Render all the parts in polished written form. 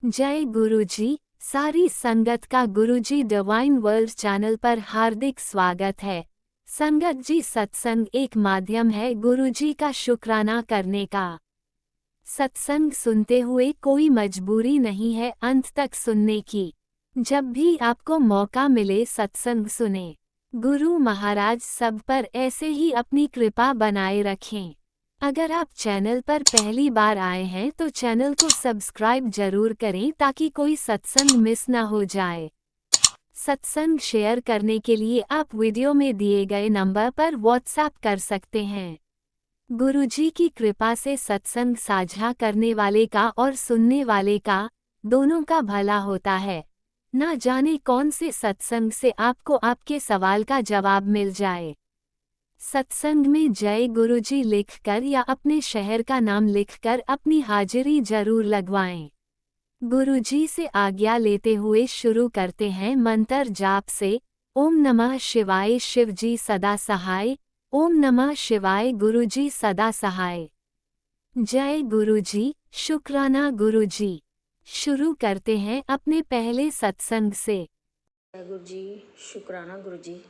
जय गुरुजी। सारी संगत का गुरुजी डिवाइन वर्ल्ड चैनल पर हार्दिक स्वागत है। संगत जी, सत्संग एक माध्यम है गुरुजी का शुक्राना करने का। सत्संग सुनते हुए कोई मजबूरी नहीं है अंत तक सुनने की। जब भी आपको मौका मिले सत्संग सुने। गुरु महाराज सब पर ऐसे ही अपनी कृपा बनाए रखें। अगर आप चैनल पर पहली बार आए हैं तो चैनल को सब्सक्राइब जरूर करें ताकि कोई सत्संग मिस ना हो जाए। सत्संग शेयर करने के लिए आप वीडियो में दिए गए नंबर पर व्हाट्सएप कर सकते हैं। गुरुजी की कृपा से सत्संग साझा करने वाले का और सुनने वाले का दोनों का भला होता है। ना जाने कौन से सत्संग से आपको आपके सवाल का जवाब मिल जाए। सत्संग में जय गुरुजी लिखकर या अपने शहर का नाम लिखकर अपनी हाजिरी जरूर लगवाएं। गुरुजी से आज्ञा लेते हुए शुरू करते हैं मंत्र जाप से। ओम नमः शिवाय शिवजी सदा सहाय। ओम नमः शिवाय गुरुजी सदा सहाय। जय गुरुजी, शुक्राना गुरुजी। शुरू करते हैं अपने पहले सत्संग से। जय गुरु जी, शुक्राना गुरु जी।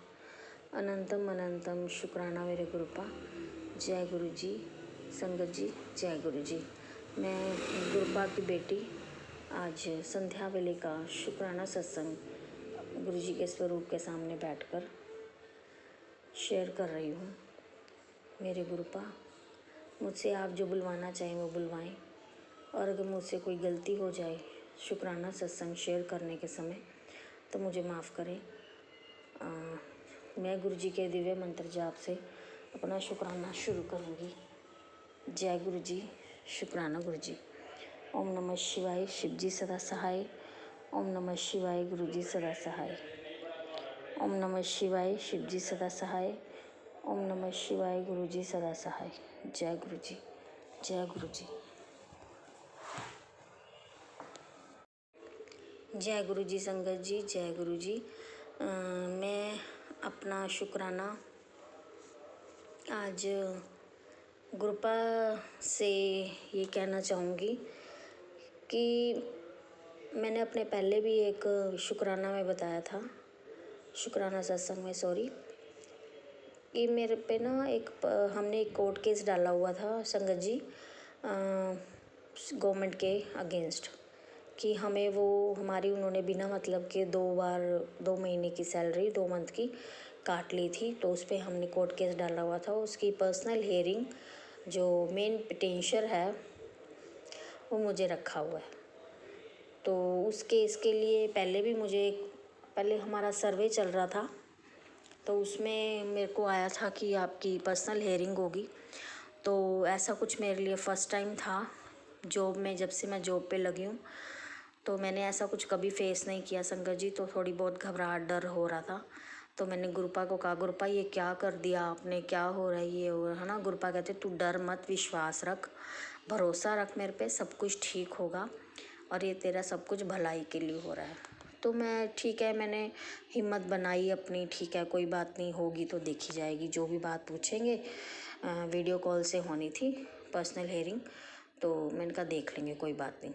अनंतम अनंतम शुक्राना मेरे गुरुपा। जय गुरु जी। संगत जी, जय गुरु जी। मैं गुरुपा की बेटी आज संध्या वेले का शुक्राना सत्संग गुरु जी के स्वरूप के सामने बैठकर शेयर कर रही हूँ। मेरे गुरुपा, मुझसे आप जो बुलवाना चाहें वो बुलवाएं, और अगर मुझसे कोई गलती हो जाए शुक्राना सत्संग शेयर करने के समय तो मुझे माफ़ करें। मैं गुरु जी के दिव्य मंत्र जाप से अपना शुक्राना शुरू करूँगी। जय गुरु जी, शुक्राना गुरु जी। ओम नमः शिवाय शिव जी सदा सहाय। ओम नमः शिवाय गुरु जी सदा सहाय। ओम नमः शिवाय शिव जी सदा सहाय। ओम नमः शिवाय गुरु जी सदा सहाय। जय गुरु जी, जय गुरु जी। जय गुरु जी संगत जी, जय गुरु जी। मैं अपना शुक्राना आज गुरुपा से ये कहना चाहूँगी कि मैंने अपने पहले भी एक शुक्राना में बताया था, शुक्राना सत्संग में सॉरी, कि मेरे पे ना हमने एक कोर्ट केस डाला हुआ था संगत जी गवर्नमेंट के अगेंस्ट, कि हमें वो हमारी उन्होंने बिना मतलब के 2 महीने की सैलरी 2 मंथ की काट ली थी। तो उस पर हमने कोर्ट केस डाला हुआ था। उसकी पर्सनल हियरिंग जो मेन पिटिशनर है वो मुझे रखा हुआ है। तो उस केस के लिए पहले हमारा सर्वे चल रहा था, तो उसमें मेरे को आया था कि आपकी पर्सनल हियरिंग होगी। तो ऐसा कुछ मेरे लिए फ़र्स्ट टाइम था जॉब में, जब से मैं जॉब पे लगी हूँ। तो मैंने ऐसा कुछ कभी फेस नहीं किया संगत जी। तो थोड़ी बहुत घबराहट डर हो रहा था। तो मैंने गुरुपा को कहा, गुरुपा ये क्या कर दिया आपने, क्या हो रहा है ये है ना। गुरुपा कहते तू डर मत, विश्वास रख, भरोसा रख मेरे पे, सब कुछ ठीक होगा और ये तेरा सब कुछ भलाई के लिए हो रहा है। तो मैं ठीक है, मैंने हिम्मत बनाई अपनी, ठीक है कोई बात नहीं, होगी तो देखी जाएगी, जो भी बात पूछेंगे। वीडियो कॉल से होनी थी पर्सनल हियरिंग, तो मैंने कहा देख लेंगे, कोई बात नहीं।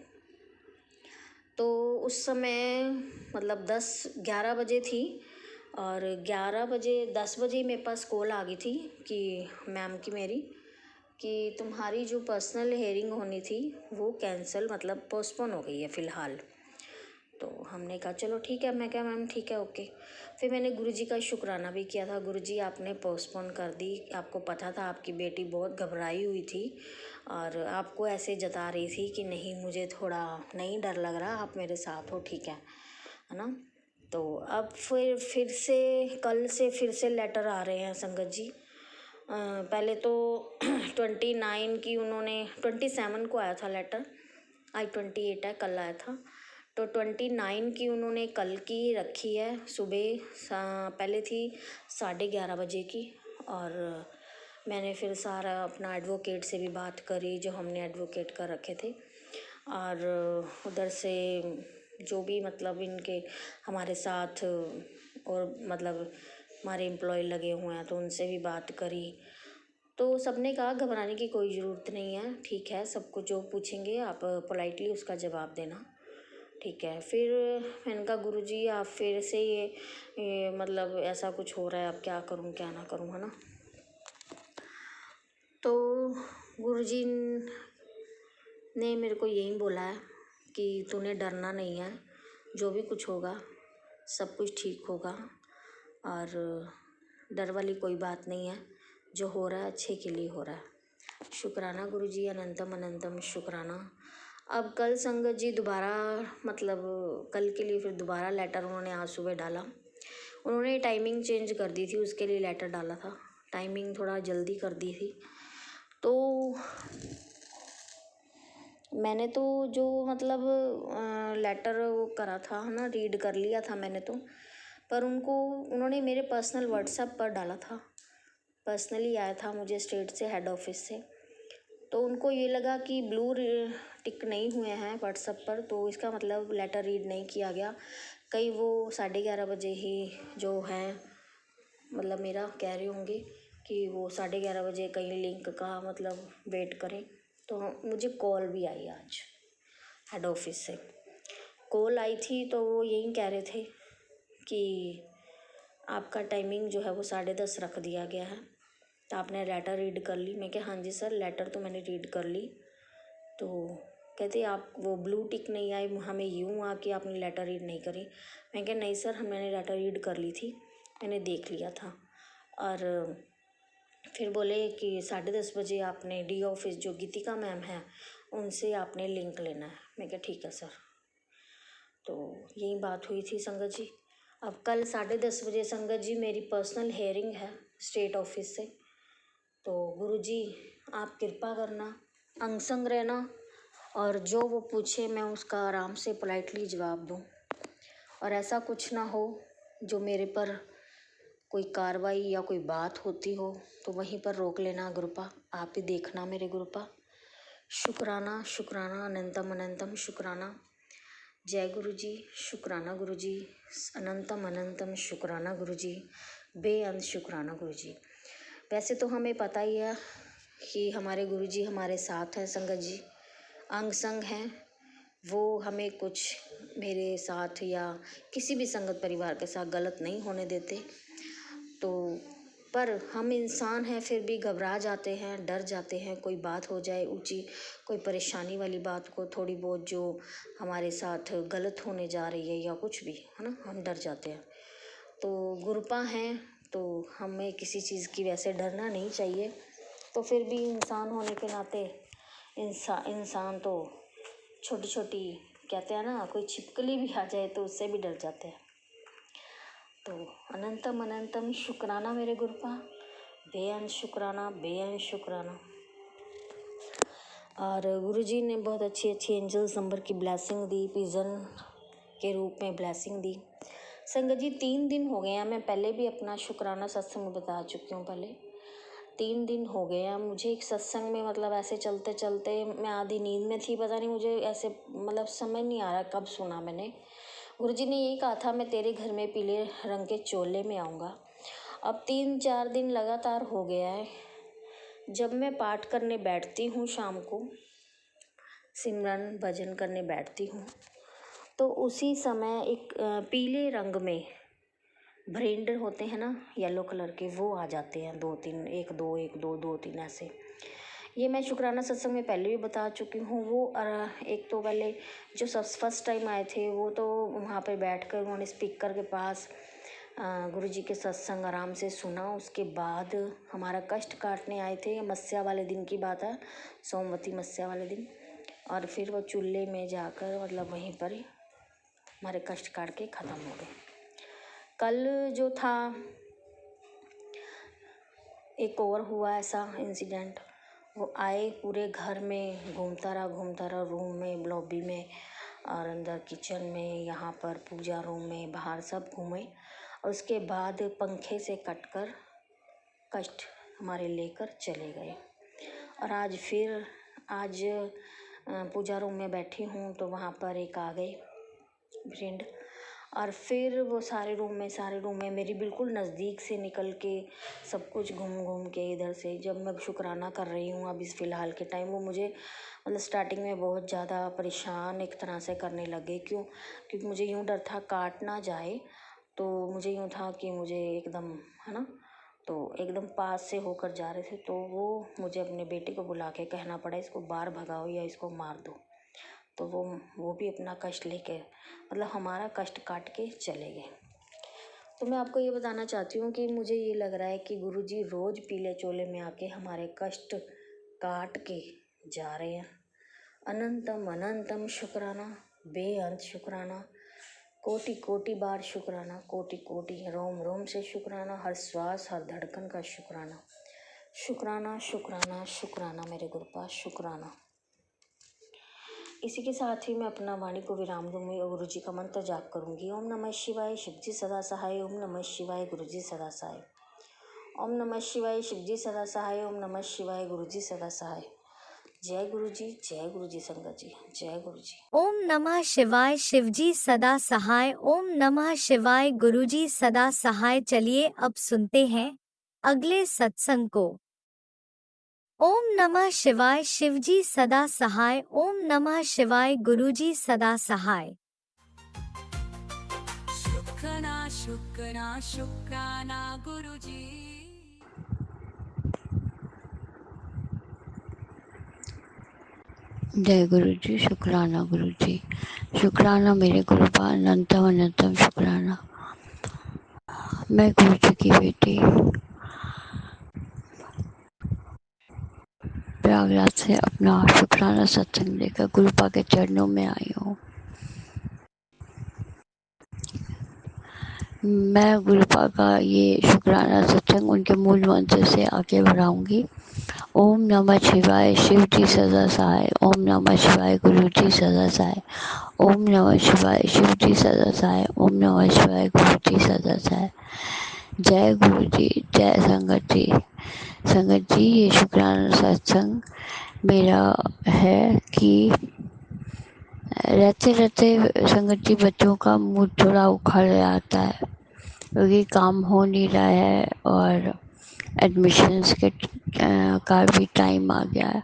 तो उस समय मतलब 10-11 बजे थी, और 11 बजे 10 बजे मेरे पास कॉल आ गई थी कि मैम की मेरी, कि तुम्हारी जो पर्सनल हियरिंग होनी थी वो कैंसिल, मतलब पोस्टपोन हो गई है फ़िलहाल। तो हमने कहा चलो ठीक है। मैं क्या मैम ठीक है ओके। फिर मैंने गुरुजी का शुक्राना भी किया था, गुरुजी आपने पोस्टपोन कर दी, आपको पता था आपकी बेटी बहुत घबराई हुई थी और आपको ऐसे जता रही थी कि नहीं मुझे थोड़ा नहीं डर लग रहा, आप मेरे साथ हो, ठीक है ना। तो अब कल से फिर से लेटर आ रहे हैं संगत जी। पहले तो 29 की उन्होंने 27 को आया था लेटर, आज 28 है, कल आया था। तो 29 की उन्होंने कल की रखी है सुबह, पहले थी 11:30 बजे की। और मैंने फिर सारा अपना एडवोकेट से भी बात करी, जो हमने एडवोकेट कर रखे थे, और उधर से जो भी मतलब इनके हमारे साथ और मतलब हमारे एम्प्लॉय लगे हुए हैं तो उनसे भी बात करी। तो सबने कहा घबराने की कोई ज़रूरत नहीं है, ठीक है, सबको जो पूछेंगे आप पोलाइटली उसका जवाब देना। ठीक है। फिर मैंने कहा गुरुजी आप फिर से ये मतलब ऐसा कुछ हो रहा है, अब क्या करूँ क्या ना करूँ, है ना। तो गुरुजी ने मेरे को यही बोला है कि तूने डरना नहीं है, जो भी कुछ होगा सब कुछ ठीक होगा, और डर वाली कोई बात नहीं है, जो हो रहा है अच्छे के लिए हो रहा है। शुक्राना गुरुजी, अनंतम अनंतम शुक्राना। अब कल संगत जी दोबारा मतलब कल के लिए फिर दोबारा लेटर उन्होंने आज सुबह डाला। उन्होंने टाइमिंग चेंज कर दी थी, उसके लिए लेटर डाला था, टाइमिंग थोड़ा जल्दी कर दी थी। तो मैंने तो जो मतलब लेटर वो करा था है ना, रीड कर लिया था मैंने तो, पर उन्होंने मेरे पर्सनल व्हाट्सएप पर डाला था, पर्सनली आया था मुझे स्टेट से, हेड ऑफिस से। तो उनको ये लगा कि ब्लू टिक नहीं हुए हैं व्हाट्सएप पर, तो इसका मतलब लेटर रीड नहीं किया गया। कहीं वो 11:30 बजे ही जो है मतलब मेरा कह रहे होंगे कि वो 11:30 बजे कहीं लिंक का मतलब वेट करें। तो मुझे कॉल भी आई आज हेड ऑफिस से, कॉल आई थी, तो वो यही कह रहे थे कि आपका टाइमिंग जो है वो 10:30 रख दिया गया है, तो आपने लेटर रीड कर ली। मैं क्या हाँ जी सर, लेटर तो मैंने रीड कर ली। तो कहते आप वो ब्लू टिक नहीं आई, हमें यूँ आ कि आपने लेटर रीड नहीं करी। मैं क्या नहीं सर, मैंने लेटर रीड कर ली थी, मैंने देख लिया था। और फिर बोले कि 10:30 बजे आपने डी ऑफिस जो गीतिका मैम है उनसे आपने लिंक लेना है। मैं क्या ठीक है सर। तो यही बात हुई थी संगत जी। अब कल 10:30 बजे संगत जी मेरी पर्सनल हेयरिंग है स्टेट ऑफिस से। तो गुरुजी आप कृपा करना, अंग संग रहना, और जो वो पूछे मैं उसका आराम से पोलाइटली जवाब दूँ, और ऐसा कुछ ना हो जो मेरे पर कोई कार्रवाई या कोई बात होती हो तो वहीं पर रोक लेना गुरुपा, आप ही देखना मेरे गुरुपा। शुक्राना शुक्राना, अनंतम अनंतम शुक्राना। जय गुरु जी, शुक्राना गुरु जी, अनंतम अनंतम शुक्राना गुरु जी, बेअंत शुक्राना गुरु जी। वैसे तो हमें पता ही है कि हमारे गुरु जी हमारे साथ हैं संगत जी, अंग संग हैं। वो हमें कुछ मेरे साथ या किसी भी संगत परिवार के साथ गलत नहीं होने देते। तो पर हम इंसान हैं, फिर भी घबरा जाते हैं, डर जाते हैं, कोई बात हो जाए ऊंची, कोई परेशानी वाली बात को, थोड़ी बहुत जो हमारे साथ गलत होने जा रही है या कुछ भी, है ना, हम डर जाते हैं। तो गुरुपा हैं तो हमें किसी चीज़ की वैसे डरना नहीं चाहिए। तो फिर भी इंसान होने के नाते इंसान तो छोटी छोटी कहते हैं ना, कोई छिपकली भी आ जाए तो उससे भी डर जाते हैं। तो अनंतम अनंतम शुक्राना मेरे गुरुपा, बेअंत शुक्राना बेअंत शुक्राना। और गुरुजी ने बहुत अच्छी अच्छी एंजल्स नंबर की ब्लेसिंग दी, पिजन के रूप में ब्लेसिंग दी। संगत जी 3 दिन हो गए हैं, मैं पहले भी अपना शुक्राना सत्संग में बता चुकी हूँ, पहले 3 दिन हो गए हैं मुझे एक सत्संग में, मतलब ऐसे चलते चलते मैं आधी नींद में थी, पता नहीं मुझे ऐसे मतलब समझ नहीं आ रहा कब सुना मैंने। गुरुजी ने यही कहा था मैं तेरे घर में पीले रंग के चोले में आऊँगा। अब 3-4 दिन लगातार हो गया है, जब मैं पाठ करने बैठती हूँ शाम को, सिमरन भजन करने बैठती हूँ, तो उसी समय एक पीले रंग में भरेंडर होते हैं ना येलो कलर के, वो आ जाते हैं 2-3, 1-2 1-2 2-3 ऐसे। ये मैं शुक्राना सत्संग में पहले भी बता चुकी हूँ। वो एक तो पहले जो फर्स्ट टाइम आए थे वो तो वहाँ पे बैठकर उन्होंने स्पीकर के पास गुरुजी के सत्संग आराम से सुना। उसके बाद हमारा कष्ट काटने आए थे, मस्या वाले दिन की बात है, सोमवती मस्या वाले दिन, और फिर वो चूल्हे में जाकर मतलब वहीं पर हमारे कष्ट काट के ख़त्म हो गए। कल जो था एक और हुआ ऐसा इंसिडेंट, वो आए पूरे घर में घूमता रहा रूम में, लॉबी में, और अंदर किचन में, यहाँ पर पूजा रूम में, बाहर सब घूमे, और उसके बाद पंखे से कटकर कष्ट हमारे लेकर चले गए। और आज फिर पूजा रूम में बैठी हूँ तो वहाँ पर एक आ गए फ्रेंड, और फिर वो सारे रूम में मेरी बिल्कुल नज़दीक से निकल के सब कुछ घूम घूम के इधर से जब मैं शुक्राना कर रही हूँ अभी इस फ़िलहाल के टाइम, वो मुझे मतलब स्टार्टिंग में बहुत ज़्यादा परेशान एक तरह से करने लगे। क्योंकि मुझे यूँ डर था काट ना जाए, तो मुझे यूँ था कि मुझे एकदम, है ना, तो एकदम पास से होकर जा रहे थे, तो वो मुझे अपने बेटे को बुला के कहना पड़ा इसको बाहर भगाओ या इसको मार दो। तो वो भी अपना कष्ट लेके, मतलब हमारा कष्ट काट के चले गए। तो मैं आपको ये बताना चाहती हूँ कि मुझे ये लग रहा है कि गुरुजी रोज़ पीले चोले में आके हमारे कष्ट काट के जा रहे हैं। अनंतम अनंतम शुक्राना, बेअंत शुक्राना, कोटि कोटि बार शुक्राना, कोटि कोटि रोम रोम से शुक्राना, हर श्वास हर धड़कन का शुक्राना। शुक्राना शुक्राना शुक्राना मेरे गुरुपा, शुक्राना। इसी के साथ ही मैं अपना वाणी को विराम दूंगी और गुरु जी का मंत्र जाप करूंगी। ओम नमः शिवाय, शिव जी सदा सहाय। ओम नमः शिवाय, गुरु जी सदा सहाय। ओम नमः शिवाय, शिव जी सदा सहाय। ओम नमः शिवाय, गुरु जी सदा सहाय। जय गुरु जी, जय गुरु जी संगत जी, जय गुरु जी। ओम नमः शिवाय, शिवजी सदा सहाय। ओम नमः शिवाय, गुरुजी सदा सहाय। चलिए अब सुनते हैं अगले सत्संग को। ओम नमः शिवाय, शिवजी सदा सहाय। ओम नमः शिवाय, गुरुजी सदा सहाय। शुक्राना शुक्राना शुक्राना गुरुजी। जय गुरु जी, शुक्राना गुरु जी, शुक्राना मेरे गुरुपा, अनंतम अनंतम शुक्राना। मैं गुरु जी की बेटी प्रयागराज से अपना शुक्राना सत्संग लेकर गुरुपा के चरणों में आई हूँ। मैं गुरुपा का ये शुक्राना सत्संग उनके मूल मंत्र से आगे बढ़ाऊंगी। ओम नमः शिवाय, शिव जी सदा सहाय। ओम नमः शिवाय, गुरु जी सदा सहाय। ओम नमः शिवाय, शिव जी सदा सहाय। ओम नमः शिवाय, गुरु जी सदा सहाय। जय गुरु जी, जय संगत जी। संगत जी, ये शुक्राना सत्संग मेरा है कि रहते रहते संगत जी बच्चों का मूड थोड़ा उखड़ जाता है क्योंकि काम हो नहीं रहा है और एडमिशन्स के का भी टाइम आ गया है।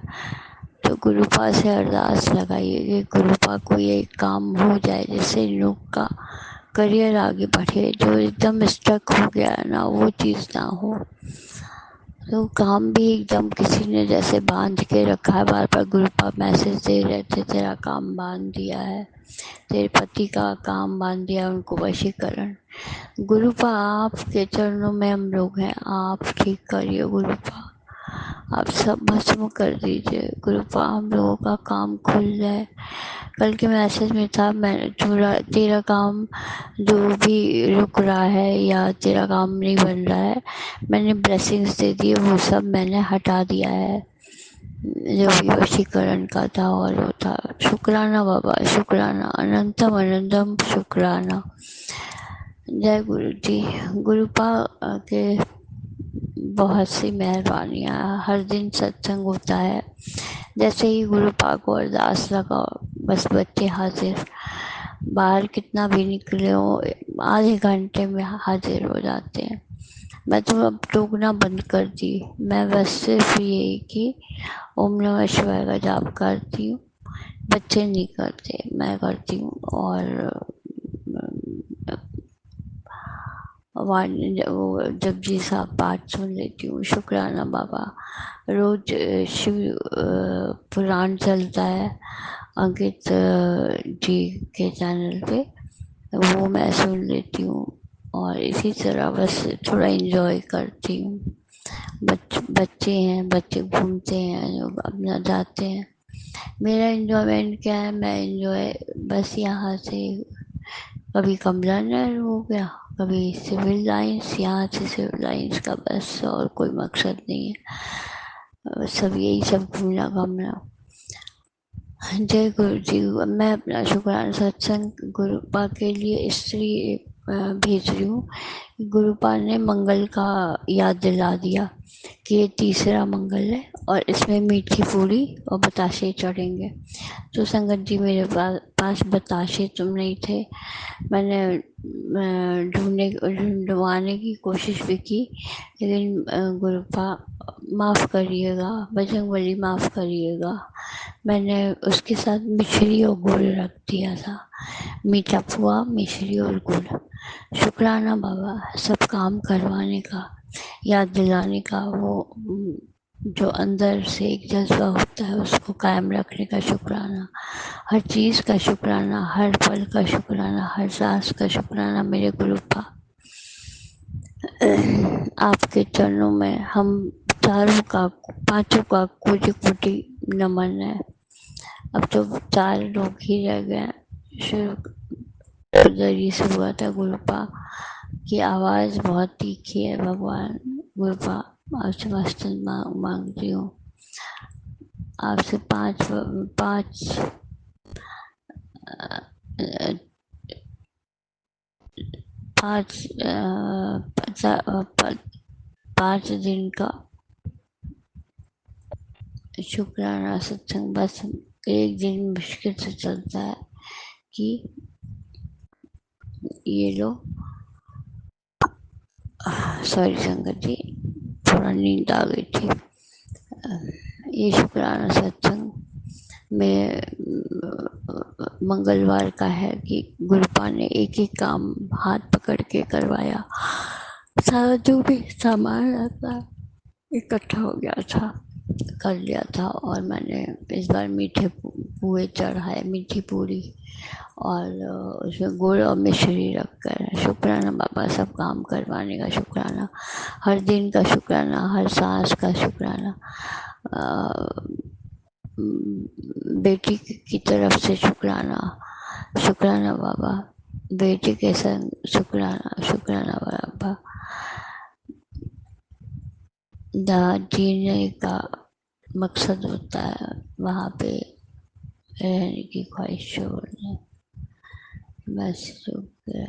तो गुरुपा से अरदास लगाइए कि गुरुपा को ये काम हो जाए जिससे इन लोग का करियर आगे बढ़े। जो एकदम स्टक हो गया है ना, वो चीज़ ना हो। तो काम भी एकदम किसी ने जैसे बांध के रखा है। बार बार गुरुपा मैसेज दे रहे थे, तेरा काम बांध दिया है, तेरे पति का काम बांध दिया, उनको वशीकरण। गुरुपा आपके चरणों में हम लोग हैं, आप ठीक करिए गुरुपा, आप सब भस्म कर दीजिए गुरुपा, हम लोगों का काम खुल जाए। कल के मैसेज में था, मैं तेरा काम जो भी रुक रहा है या तेरा काम नहीं बन रहा है, मैंने ब्लेसिंग्स दे दी, वो सब मैंने हटा दिया है जो भी वशीकरण का था और वो था। शुक्राना बाबा, शुक्राना, अनंतम अनंतम शुक्राना। जय गुरु जी। गुरुपा के बहुत सी मेहरबानियाँ, हर दिन सत्संग होता है। जैसे ही गुरुपा को अरदास लगाओ, बस बच्चे हाजिर, बाहर कितना भी निकले हो आधे घंटे में हाजिर हो जाते हैं। मैं तो अब टोकना बंद कर दी, मैं बस सिर्फ यही कि ओम नमः शिवाय का जाप करती हूँ। बच्चे नहीं करते, मैं करती हूँ। और वो जपजी साहब पाठ सुन लेती हूँ। शुक्राना बाबा। रोज शिव पुराण चलता है अंकित जी के चैनल पे, वो मैं सुन लेती हूँ और इसी तरह बस थोड़ा एंजॉय करती हूँ। बच्चे हैं, बच्चे घूमते हैं, लोग अपना जाते हैं। मेरा एंजॉयमेंट क्या है, मैं एंजॉय बस यहाँ से कभी कमला नहर हो गया, कभी सिविल लाइंस, यहाँ से सिविल लाइंस का बस, और कोई मकसद नहीं है। सब यही सब घूमना घामना। जय गुरु जी। मैं अपना शुक्राना सत्संग गुरुपा के लिए स्त्री भेज रही हूँ। गुरुपाल ने मंगल का याद दिला दिया कि ये तीसरा मंगल है और इसमें मीठी पूरी और बताशे चढ़ेंगे। तो संगत जी, मेरे पास बताशे तुम नहीं थे। मैंने ढूंढवाने की कोशिश भी की, लेकिन गुरुपा माफ़ करिएगा, बजरंगबली माफ़ करिएगा, मैंने उसके साथ मिश्री और गुड़ रख दिया था। मीठा पुआ, मिश्री और गुड़। शुक्राना बाबा, सब काम करवाने का, याद दिलाने का, वो जो अंदर से एक जज्बा होता है उसको कायम रखने का शुक्राना, हर चीज़ का शुक्राना, हर पल का शुक्राना, हर सांस का शुक्राना मेरे गुरुपा। आपके चरणों में हम पांचों का कोटि कोटि नमन है। अब तो 4 लोग ही रह गए। शुरू जरिए से हुआ था गुरुपा की आवाज़ बहुत तीखी है। भगवान गुरुपा, आपसे वास्तव मांगती हूँ, आपसे पाँच दिन का शुक्राना सत्संग। बस एक दिन मुश्किल से चलता है कि ये लो, सॉरी संगत जी, थोड़ा नींद आ गई थी। ये शुक्राना सत्संग में मंगलवार का है कि गुरुपा ने एक एक काम हाथ पकड़ के करवाया। सारा जो भी सामान आता इकट्ठा हो गया था, कर लिया था। और मैंने इस बार मीठे पुए चढ़ाए, मीठी पूरी, और उसमें गुड़ और मिश्री रखकर। शुक्राना बाबा, सब काम करवाने का शुक्राना, हर दिन का शुक्राना, हर सांस का शुक्राना, बेटी की तरफ से शुक्राना, शुक्राना बाबा, बेटी के संग शुक्राना, शुक्राना बाबा। जहाँ जीने का मकसद होता है वहाँ पे रहने की ख्वाहिश छोड़ना, बस शुक्र।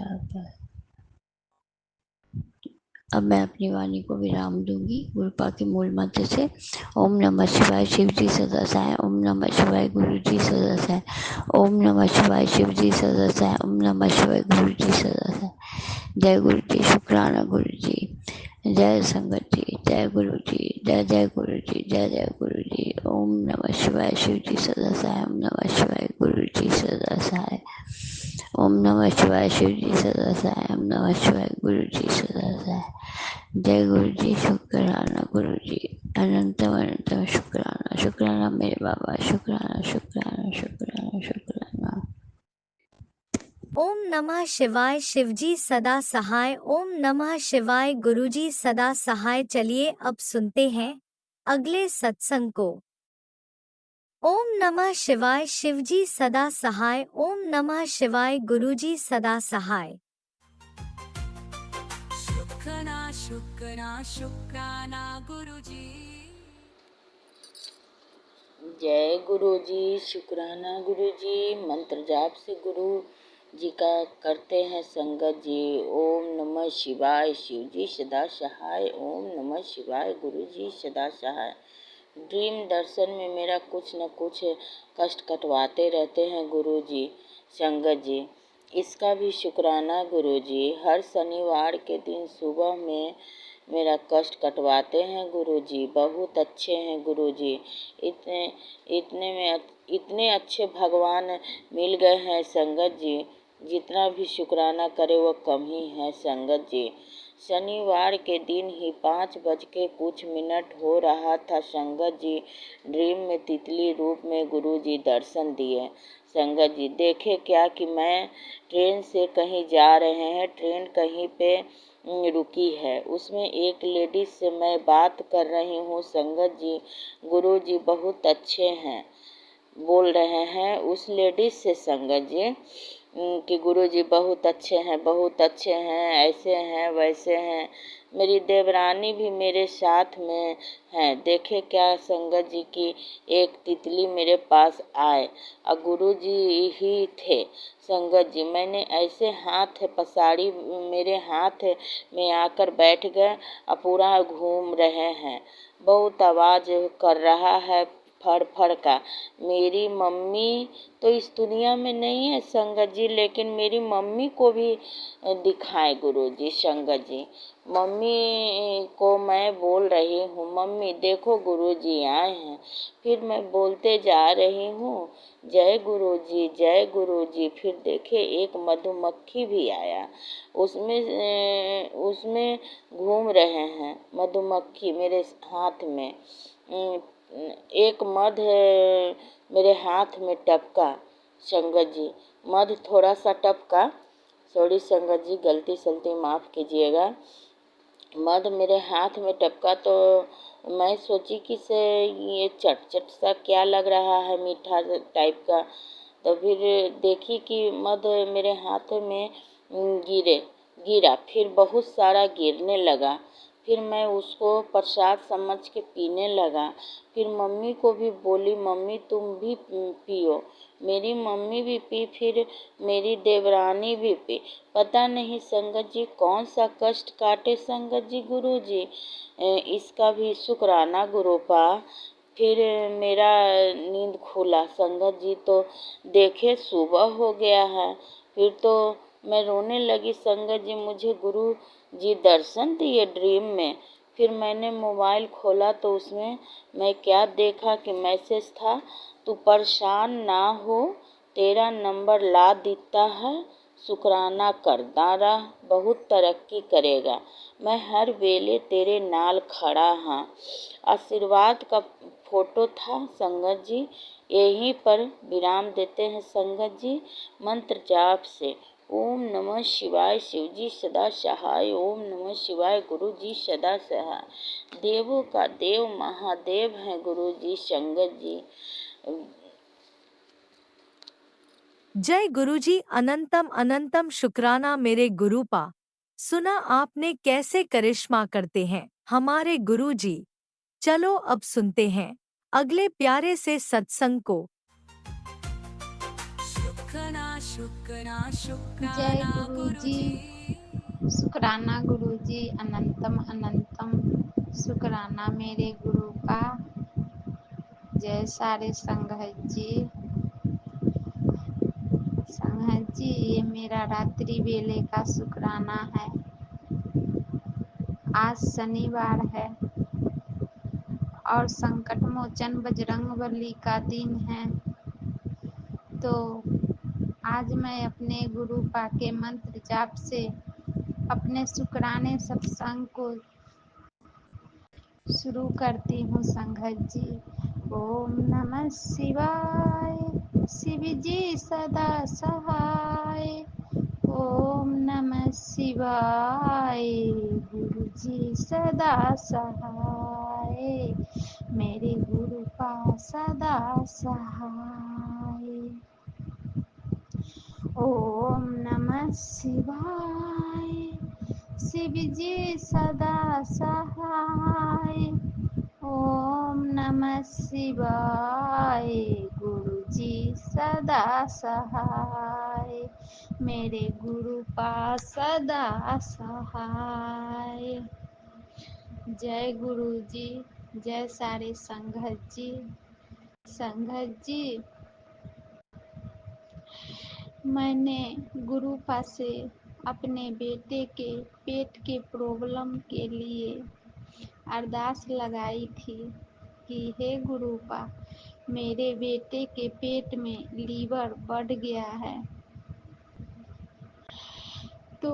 अब मैं अपनी वाणी को विराम दूंगी गुरुपा के मूल मंत्र से। ओम नमः शिवाय, शिव जी सदा सहाय। ओम नमः शिवाय, गुरु जी सदा सहाय। ओम नमः शिवाय, शिव जी सदा सहाय। ओम नमः शिवाय, गुरु जी सदा सहाय। जय गुरु जी, शुक्राना गुरु जी, जय संगत जी, जय गुरु जी, जय जय गुरु जी, जय जय गुरु जी। ओम नमः शिवाय, शिव जी सदा सहाय। ओम नमः शिवाय, गुरु जी सदा सहाय। ओम नमः शिवाय, शिव जी सदा सहाय। ओम नमः शिवाय, गुरु जी सदा सहाय। जय गुरु जी, शुक्राना गुरु जी, अनंतम अनंतम शुक्राना, शुक्राना मेरे बाबा, शुक्राना शुक्राना शुक्राना शुक्राना। ओम नमः शिवाय, शिवजी सदा सहाय। ओम नमः शिवाय, गुरुजी सदा सहाय। चलिए अब सुनते हैं अगले सत्संग को। ओम नमः शिवाय, शिवजी सदा सहाय। ओम नमः शिवाय, गुरुजी सदा सहाय। शुक्राना शुक्राना शुक्राना गुरुजी। जय गुरु जी, शुक्राना गुरु जी। मंत्र जाप से गुरु जी का करते हैं संगत जी। ओम नमः शिवाय, शिव जी सदा सहाय। ओम नमः शिवाय, गुरु जी सदा सहाय। ड्रीम दर्शन में मेरा कुछ न कुछ कष्ट कटवाते रहते हैं गुरु जी, संगत जी। इसका भी शुक्राना गुरु जी। हर शनिवार के दिन सुबह में मेरा कष्ट कटवाते हैं गुरु जी। बहुत अच्छे हैं गुरु जी। इतने अच्छे भगवान मिल गए हैं संगत जी, जितना भी शुक्राना करे वो कम ही है संगत जी। शनिवार के दिन ही 5:कुछ हो रहा था संगत जी। ड्रीम में तितली रूप में गुरु जी दर्शन दिए संगत जी। देखे क्या कि मैं ट्रेन से कहीं जा रहे हैं, ट्रेन कहीं पे रुकी है, उसमें एक लेडीज से मैं बात कर रही हूँ संगत जी। गुरु जी बहुत अच्छे हैं, बोल रहे हैं उस लेडीज से संगत जी कि गुरुजी बहुत अच्छे हैं, ऐसे हैं वैसे हैं। मेरी देवरानी भी मेरे साथ में है। देखे क्या संगत जी की एक तितली मेरे पास आए और गुरुजी ही थे संगत जी। मैंने ऐसे हाथ पसारी मेरे हाथ में आकर बैठ गए और पूरा घूम रहे हैं। बहुत आवाज़ कर रहा है फड़ फड़ का। मेरी मम्मी तो इस दुनिया में नहीं है संगत जी, लेकिन मेरी मम्मी को भी दिखाए गुरुजी संगत जी। मम्मी को मैं बोल रही हूँ मम्मी देखो गुरुजी आए हैं। फिर मैं बोलते जा रही हूँ जय गुरुजी। फिर देखे एक मधुमक्खी भी आया, उसमें घूम रहे हैं मधुमक्खी मेरे हाथ में। एक मध मेरे हाथ में टपका संगत जी, मध थोड़ा सा टपका। सॉरी संगत जी, गलती सलती माफ़ कीजिएगा। मध मेरे हाथ में टपका तो मैं सोची कि से ये चट सा क्या लग रहा है, मीठा टाइप का। तो फिर देखी कि मध मेरे हाथ में गिरा। फिर बहुत सारा गिरने लगा। फिर मैं उसको प्रसाद समझ के पीने लगा। फिर मम्मी को भी बोली मम्मी तुम भी पियो। मेरी मम्मी भी पी, फिर मेरी देवरानी भी पी। पता नहीं संगत जी कौन सा कष्ट काटे संगत जी गुरुजी, इसका भी शुक्राना गुरुपा। फिर मेरा नींद खुला संगत जी, तो देखे सुबह हो गया है। फिर तो मैं रोने लगी संगत जी, मुझे गुरु जी दर्शन दिए ड्रीम में। फिर मैंने मोबाइल खोला तो उसमें मैं क्या देखा कि मैसेज था, तू परेशान ना हो, तेरा नंबर ला देता है, शुक्राना करता रह, बहुत तरक्की करेगा। मैं हर वेले तेरे नाल खड़ा हाँ। आशीर्वाद का फोटो था संगत जी। यहीं पर विराम देते हैं संगत जी मंत्र जाप से। ओम नमः शिवाय शिवजी सदा सहाय। ओम नमः शिवाय गुरु जी सदा सहाय। देवों का देव महादेव हैं गुरु जी संगत जी। जय गुरुजी, अनंतम अनंतम शुक्राना मेरे गुरुपा। सुना आपने कैसे करिश्मा करते हैं हमारे गुरुजी। चलो अब सुनते हैं अगले प्यारे से सत्संग को। शुक्राना शुक्राना जय शुक्राना गुरुजी, गुरुजी। शुक्राना गुरुजी, अनंतम अनंतम शुक्राना मेरे गुरु का। जय सारे संगत जी। संगत जी ये मेरा रात्रि वेले का शुक्राना है। आज शनिवार है और संकट मोचन बजरंगबली का दिन है। तो आज मैं अपने गुरु के मंत्र जाप से अपने शुक्राने सत्संग को शुरू करती हूँ संगत जी। ओम नमः शिवाय शिव जी सदा सहाय। ओम नमः शिवाय गुरु जी सदा सहाय। मेरे गुरु का सदा सहाय। ओम नमः शिवाय शिव जी सदा सहाय। ओम नमः शिवाय गुरु जी सदा सहाय। मेरे गुरु का सदा सहाय। जय गुरु जी, जय सारे संगत जी। संगत जी मैंने गुरुपा से अपने बेटे के पेट के प्रॉब्लम के लिए अरदास लगाई थी कि हे गुरुपा मेरे बेटे के पेट में लीवर बढ़ गया है, तो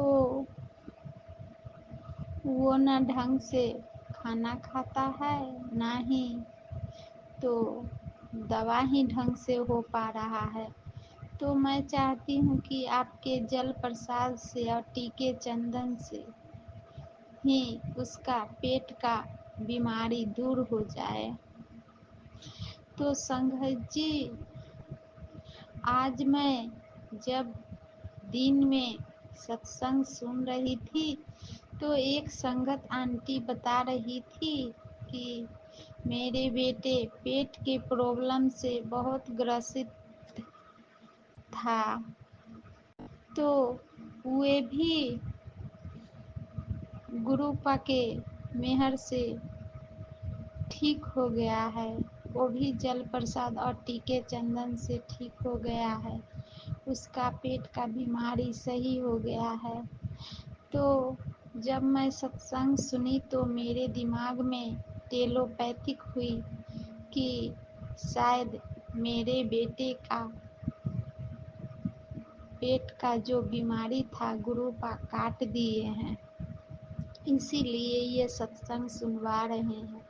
वो न ढंग से खाना खाता है ना ही तो दवा ही ढंग से हो पा रहा है। तो मैं चाहती हूँ कि आपके जल प्रसाद से और टीके चंदन से ही उसका पेट का बीमारी दूर हो जाए। तो संगत जी आज मैं जब दिन में सत्संग सुन रही थी तो एक संगत आंटी बता रही थी कि मेरे बेटे पेट के प्रॉब्लम से बहुत ग्रसित था, तो वे भी गुरुपा के मेहर से ठीक हो गया है। वो भी जल प्रसाद और टीके चंदन से ठीक हो गया है। उसका पेट का बीमारी सही हो गया है। तो जब मैं सत्संग सुनी तो मेरे दिमाग में टेलोपैथिक हुई कि शायद मेरे बेटे का पेट का जो बीमारी था गुरुपा काट दिए हैं, इसीलिए ये सत्संग सुनवा रहे हैं।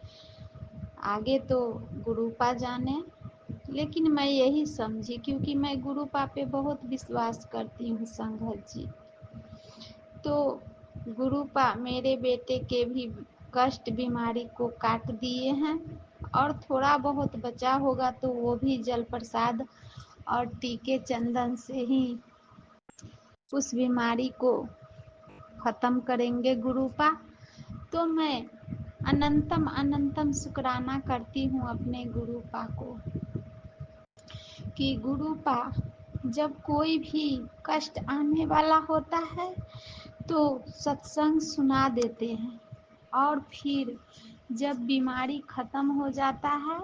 आगे तो गुरुपा जाने, लेकिन मैं यही समझी क्योंकि मैं गुरुपा पे बहुत विश्वास करती हूँ संगत जी। तो गुरुपा मेरे बेटे के भी कष्ट बीमारी को काट दिए हैं और थोड़ा बहुत बचा होगा तो वो भी जल प्रसाद और टीके चंदन से ही उस बीमारी को खत्म करेंगे गुरुपा। तो मैं अनंतम अनंतम शुक्राना करती हूँ अपने गुरुपा को कि गुरुपा जब कोई भी कष्ट आने वाला होता है तो सत्संग सुना देते हैं और फिर जब बीमारी खत्म हो जाता है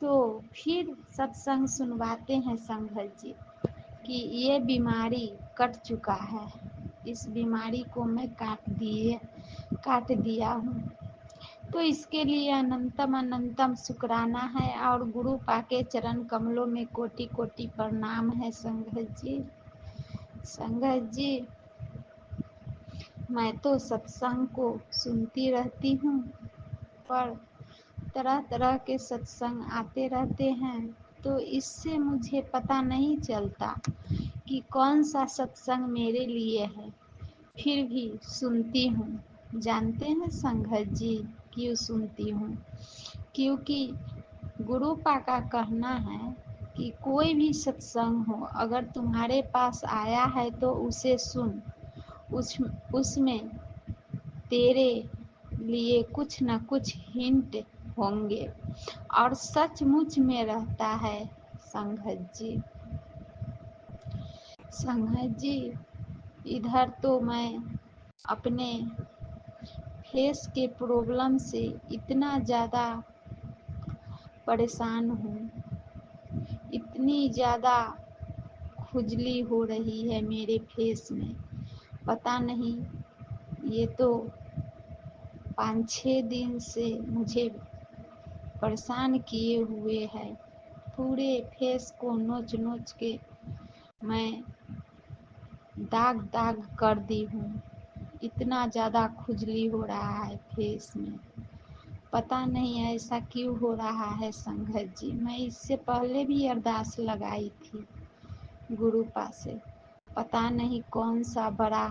तो फिर सत्संग सुनवाते हैं संगत जी कि ये बीमारी कट चुका है, इस बीमारी को मैं काट दिया हूँ। तो इसके लिए अनंतम अनंतम शुक्राना है और गुरु पाके चरण कमलों में कोटि कोटि प्रणाम है संगत जी। संगत जी, मैं तो सत्संग को सुनती रहती हूँ, पर तरह तरह के सत्संग आते रहते हैं तो इससे मुझे पता नहीं चलता कि कौन सा सत्संग मेरे लिए है, फिर भी सुनती हूँ। जानते हैं संगत जी क्यों सुनती हूँ? क्योंकि गुरुपा का कहना है कि कोई भी सत्संग हो अगर तुम्हारे पास आया है तो उसे सुन, उसमें तेरे लिए कुछ न कुछ हिंट होंगे और सचमुच में रहता है संगत जी। संगत जी, इधर तो मैं अपने फेस के प्रॉब्लम से इतना ज़्यादा परेशान हूँ, इतनी ज़्यादा खुजली हो रही है मेरे फेस में, पता नहीं, ये तो 5-6 दिन से मुझे परेशान किए हुए है। पूरे फेस को नोच नोच के मैं दाग दाग कर दी हूँ, इतना ज़्यादा खुजली हो रहा है फेस में, पता नहीं ऐसा क्यों हो रहा है संगत जी। मैं इससे पहले भी अरदास लगाई थी गुरुपा से, पता नहीं कौन सा बड़ा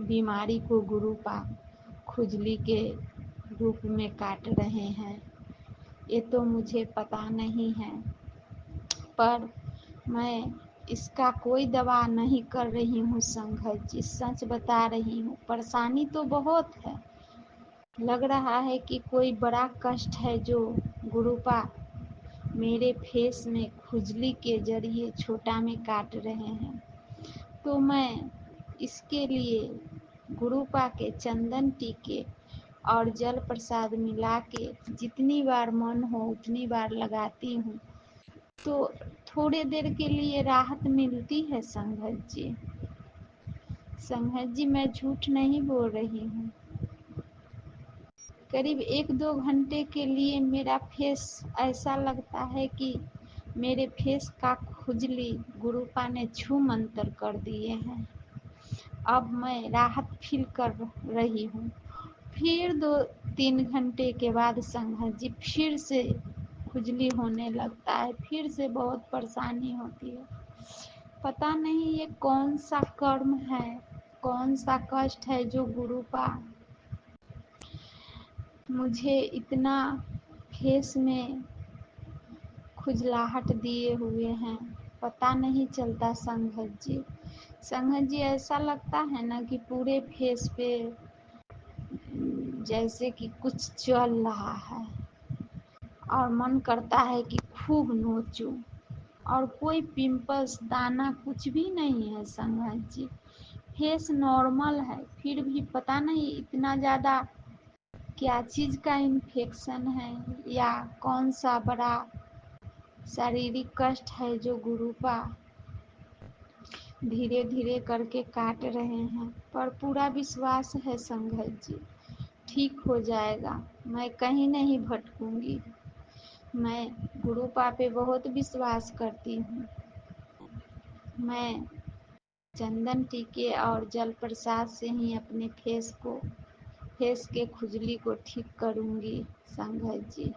बीमारी को गुरुपा खुजली के रूप में काट रहे हैं, ये तो मुझे पता नहीं है। पर मैं इसका कोई दवा नहीं कर रही हूँ संगत जी, सच बता रही हूँ। परेशानी तो बहुत है, लग रहा है कि कोई बड़ा कष्ट है जो गुरुपा मेरे फेस में खुजली के जरिए छोटा में काट रहे हैं। तो मैं इसके लिए गुरुपा के चंदन टीके और जल प्रसाद मिला के जितनी बार मन हो उतनी बार लगाती हूँ तो थोड़े देर के लिए राहत मिलती है संगत जी। संगत जी, मैं झूठ नहीं बोल रही हूँ। करीब 1-2 घंटे के लिए मेरा फेस ऐसा लगता है कि मेरे फेस का खुजली गुरुपा ने छू मंतर कर दिए हैं। अब मैं राहत फील कर रही हूँ। फिर 2-3 घंटे के बाद संगत जी फिर से खुजली होने लगता है, फिर से बहुत परेशानी होती है। पता नहीं ये कौन सा कर्म है, कौन सा कष्ट है जो गुरुपा मुझे इतना फेस में खुजलाहट दिए हुए हैं। पता नहीं चलता संगत जी। संगत जी ऐसा लगता है ना कि पूरे फेस पे जैसे कि कुछ चल रहा है और मन करता है कि खूब नोचूं, और कोई पिंपल्स दाना कुछ भी नहीं है संगत जी। फेस नॉर्मल है, फिर भी पता नहीं इतना ज़्यादा क्या चीज़ का इन्फेक्शन है या कौन सा बड़ा शारीरिक कष्ट है जो गुरुपा धीरे धीरे करके काट रहे हैं। पर पूरा विश्वास है संगत जी, ठीक हो जाएगा। मैं कहीं नहीं भटकूंगी। मैं गुरुपा पे बहुत विश्वास करती हूँ। मैं चंदन टीके और जल प्रसाद से ही अपने फेस के खुजली को ठीक करूंगी संगत जी।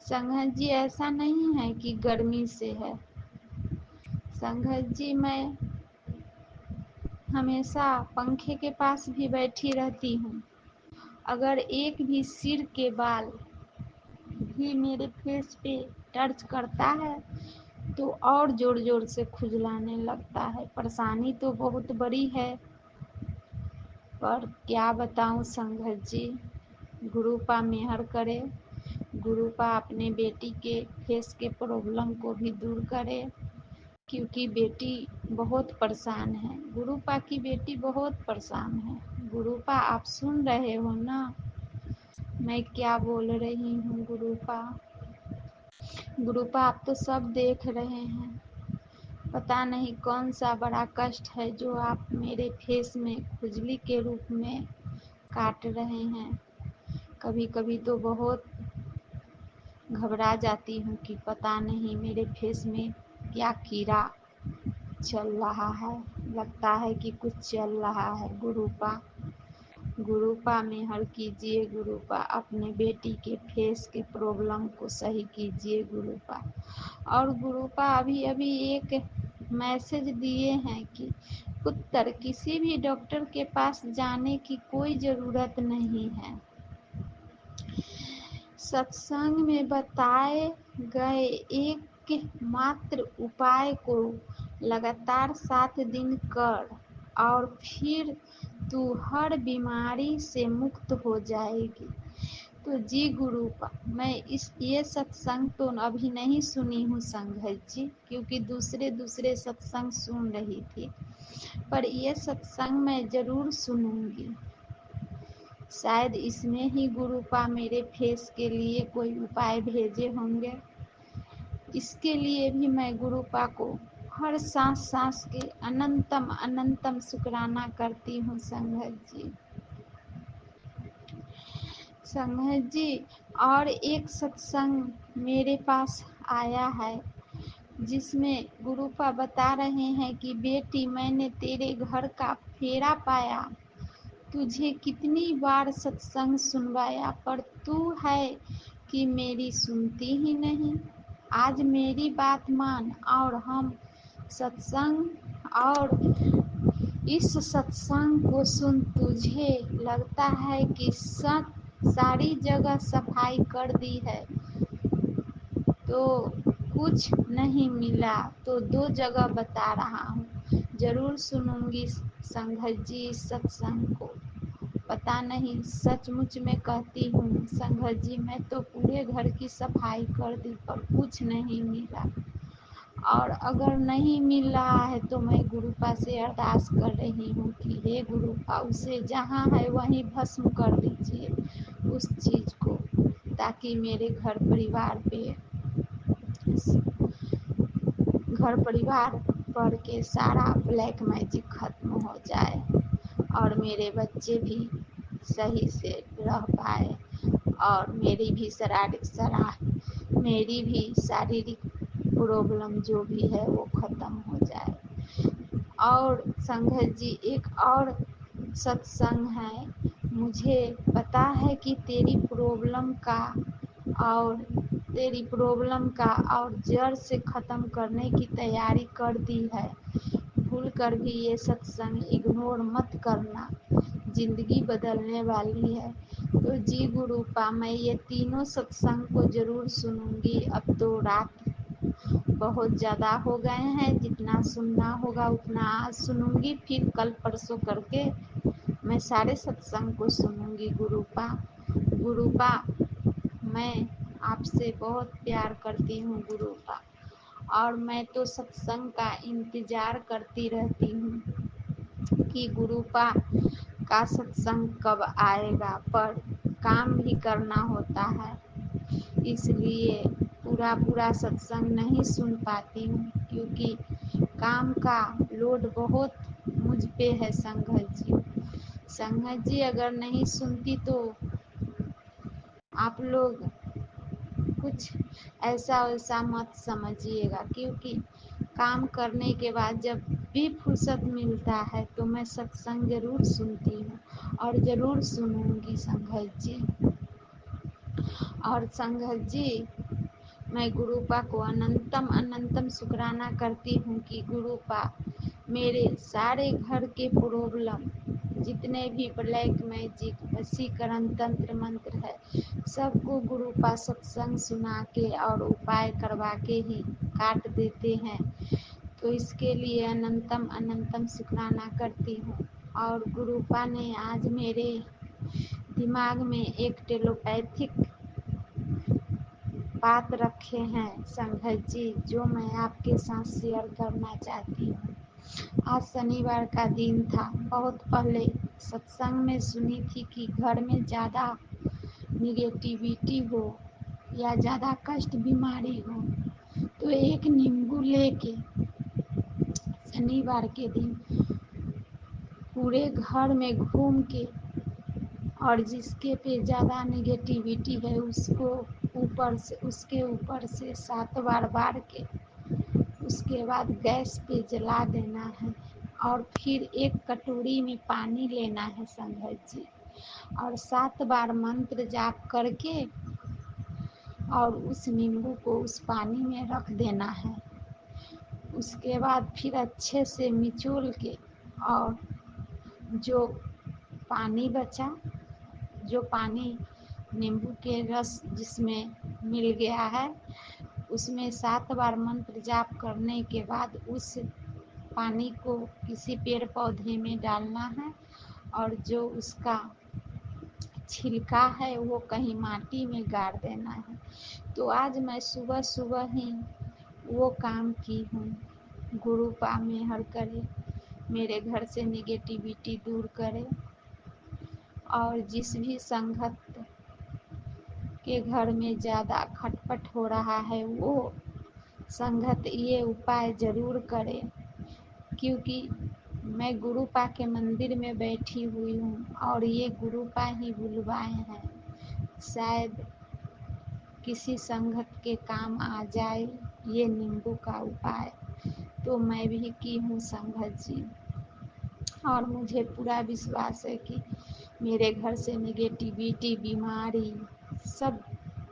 संगत जी ऐसा नहीं है कि गर्मी से है संगत जी, मैं हमेशा पंखे के पास भी बैठी रहती हूँ। अगर एक भी सिर के बाल भी मेरे फेस पे टच करता है तो और जोर जोर से खुजलाने लगता है। परेशानी तो बहुत बड़ी है, पर क्या बताऊं संगत जी। गुरुपा मेहर करे, गुरुपा अपने बेटी के फेस के प्रॉब्लम को भी दूर करे, क्योंकि बेटी बहुत परेशान है। गुरुपा की बेटी बहुत परेशान है। गुरुपा आप सुन रहे हो ना मैं क्या बोल रही हूँ गुरुपा? गुरुपा आप तो सब देख रहे हैं। पता नहीं कौन सा बड़ा कष्ट है जो आप मेरे फेस में खुजली के रूप में काट रहे हैं। कभी कभी तो बहुत घबरा जाती हूँ कि पता नहीं मेरे फेस में क्या कीड़ा चल रहा है। लगता है कि कुछ चल रहा है। गुरुपा गुरुपा मेहर कीजिए, गुरुपा अपने बेटी के फेस के प्रॉब्लम को सही कीजिए गुरुपा। और गुरुपा अभी अभी एक मैसेज दिए हैं कि पुत्र किसी भी डॉक्टर के पास जाने की कोई जरूरत नहीं है। सत्संग में बताए गए एक मात्र उपाय को लगातार 7 दिन कर और फिर तू हर बीमारी से मुक्त हो जाएगी। तो जी गुरुपा, मैं ये सत्संग तो अभी नहीं सुनी हूँ संगत जी, क्योंकि दूसरे सत्संग सुन रही थी, पर ये सत्संग मैं जरूर सुनूंगी। शायद इसमें ही गुरुपा मेरे फेस के लिए कोई उपाय भेजे होंगे। इसके लिए भी मैं गुरुपा को हर सांस सांस के अनंतम अनंतम शुक्राना करती हूँ संगत जी। संगत जी, और एक सत्संग मेरे पास आया है जिसमें गुरुपा बता रहे हैं कि बेटी मैंने तेरे घर का फेरा पाया, तुझे कितनी बार सत्संग सुनवाया पर तू है कि मेरी सुनती ही नहीं। आज मेरी बात मान और हम सत्संग और इस सत्संग को सुन। तुझे लगता है कि सारी जगह सफाई कर दी है तो कुछ नहीं मिला, तो 2 जगह बता रहा हूँ। जरूर सुनूंगी संगत जी इस सत्संग को। पता नहीं सचमुच में कहती हूँ संगत जी, मैं तो पूरे घर की सफाई कर दी पर कुछ नहीं मिला। और अगर नहीं मिल रहा है तो मैं गुरुपा से अरदास कर रही हूँ कि हे गुरुपा, उसे जहाँ है वहीं भस्म कर दीजिए उस चीज को, ताकि मेरे घर परिवार पर के सारा ब्लैक मैजिक खत्म हो जाए और मेरे बच्चे भी सही से रह पाए और मेरी भी शारीरिक प्रॉब्लम जो भी है वो खत्म हो जाए। और संगत जी एक और सत्संग है, मुझे पता है कि तेरी प्रॉब्लम का और जड़ से खत्म करने की तैयारी कर दी है। भूल कर भी ये सत्संग इग्नोर मत करना, जिंदगी बदलने वाली है। तो जी गुरुपा, मैं ये तीनों सत्संग को जरूर सुनूंगी। अब तो रात बहुत ज़्यादा हो गए हैं, जितना सुनना होगा उतना आज सुनूंगी, फिर कल परसों करके मैं सारे सत्संग को सुनूंगी। गुरुपा मैं आपसे बहुत प्यार करती हूँ गुरुपा, और मैं तो सत्संग का इंतज़ार करती रहती हूँ कि गुरुपा का सत्संग कब आएगा, पर काम भी करना होता है, इसलिए पूरा सत्संग नहीं सुन पाती हूँ, क्योंकि काम का लोड बहुत मुझ पे है। संगत जी अगर नहीं सुनती तो आप लोग कुछ ऐसा वैसा मत समझिएगा, क्योंकि काम करने के बाद जब भी फुर्सत मिलता है तो मैं सत्संग जरूर सुनती हूँ और जरूर सुनूंगी संगत जी। और संगत जी मैं गुरुपा को अनंतम अनंतम शुक्राना करती हूँ कि गुरुपा मेरे सारे घर के प्रॉब्लम, जितने भी ब्लैक मैजिक वशीकरण तंत्र मंत्र है, सबको गुरुपा सत्संग सुना के और उपाय करवा के ही काट देते हैं। तो इसके लिए अनंतम अनंतम शुक्राना करती हूँ। और गुरुपा ने आज मेरे दिमाग में एक टेलोपैथिक बात रखे हैं संगत जी, जो मैं आपके साथ शेयर करना चाहती हूँ। आज शनिवार का दिन था, बहुत पहले सत्संग में सुनी थी कि घर में ज़्यादा निगेटिविटी हो या ज़्यादा कष्ट बीमारी हो तो एक नींबू लेके शनिवार के दिन पूरे घर में घूम के, और जिसके पे ज़्यादा निगेटिविटी है उसको उसके ऊपर से 7 बार बार के उसके बाद गैस पे जला देना है, और फिर एक कटोरी में पानी लेना है संगत जी, और 7 बार मंत्र जाप करके और उस नींबू को उस पानी में रख देना है। उसके बाद फिर अच्छे से निचोड़ के, और जो पानी बचा, जो पानी नींबू के रस जिसमें मिल गया है, उसमें 7 बार मंत्र जाप करने के बाद उस पानी को किसी पेड़ पौधे में डालना है, और जो उसका छिलका है वो कहीं माटी में गाड़ देना है। तो आज मैं सुबह सुबह ही वो काम की हूँ। गुरुपा मेहर करे, मेरे घर से निगेटिविटी दूर करे, और जिस भी संगत के घर में ज़्यादा खटपट हो रहा है वो संगत ये उपाय जरूर करे, क्योंकि मैं गुरुपा के मंदिर में बैठी हुई हूँ और ये गुरुपा ही बुलवाए हैं, शायद किसी संगत के काम आ जाए ये नींबू का उपाय। तो मैं भी की हूँ संगत जी, और मुझे पूरा विश्वास है कि मेरे घर से निगेटिविटी बीमारी सब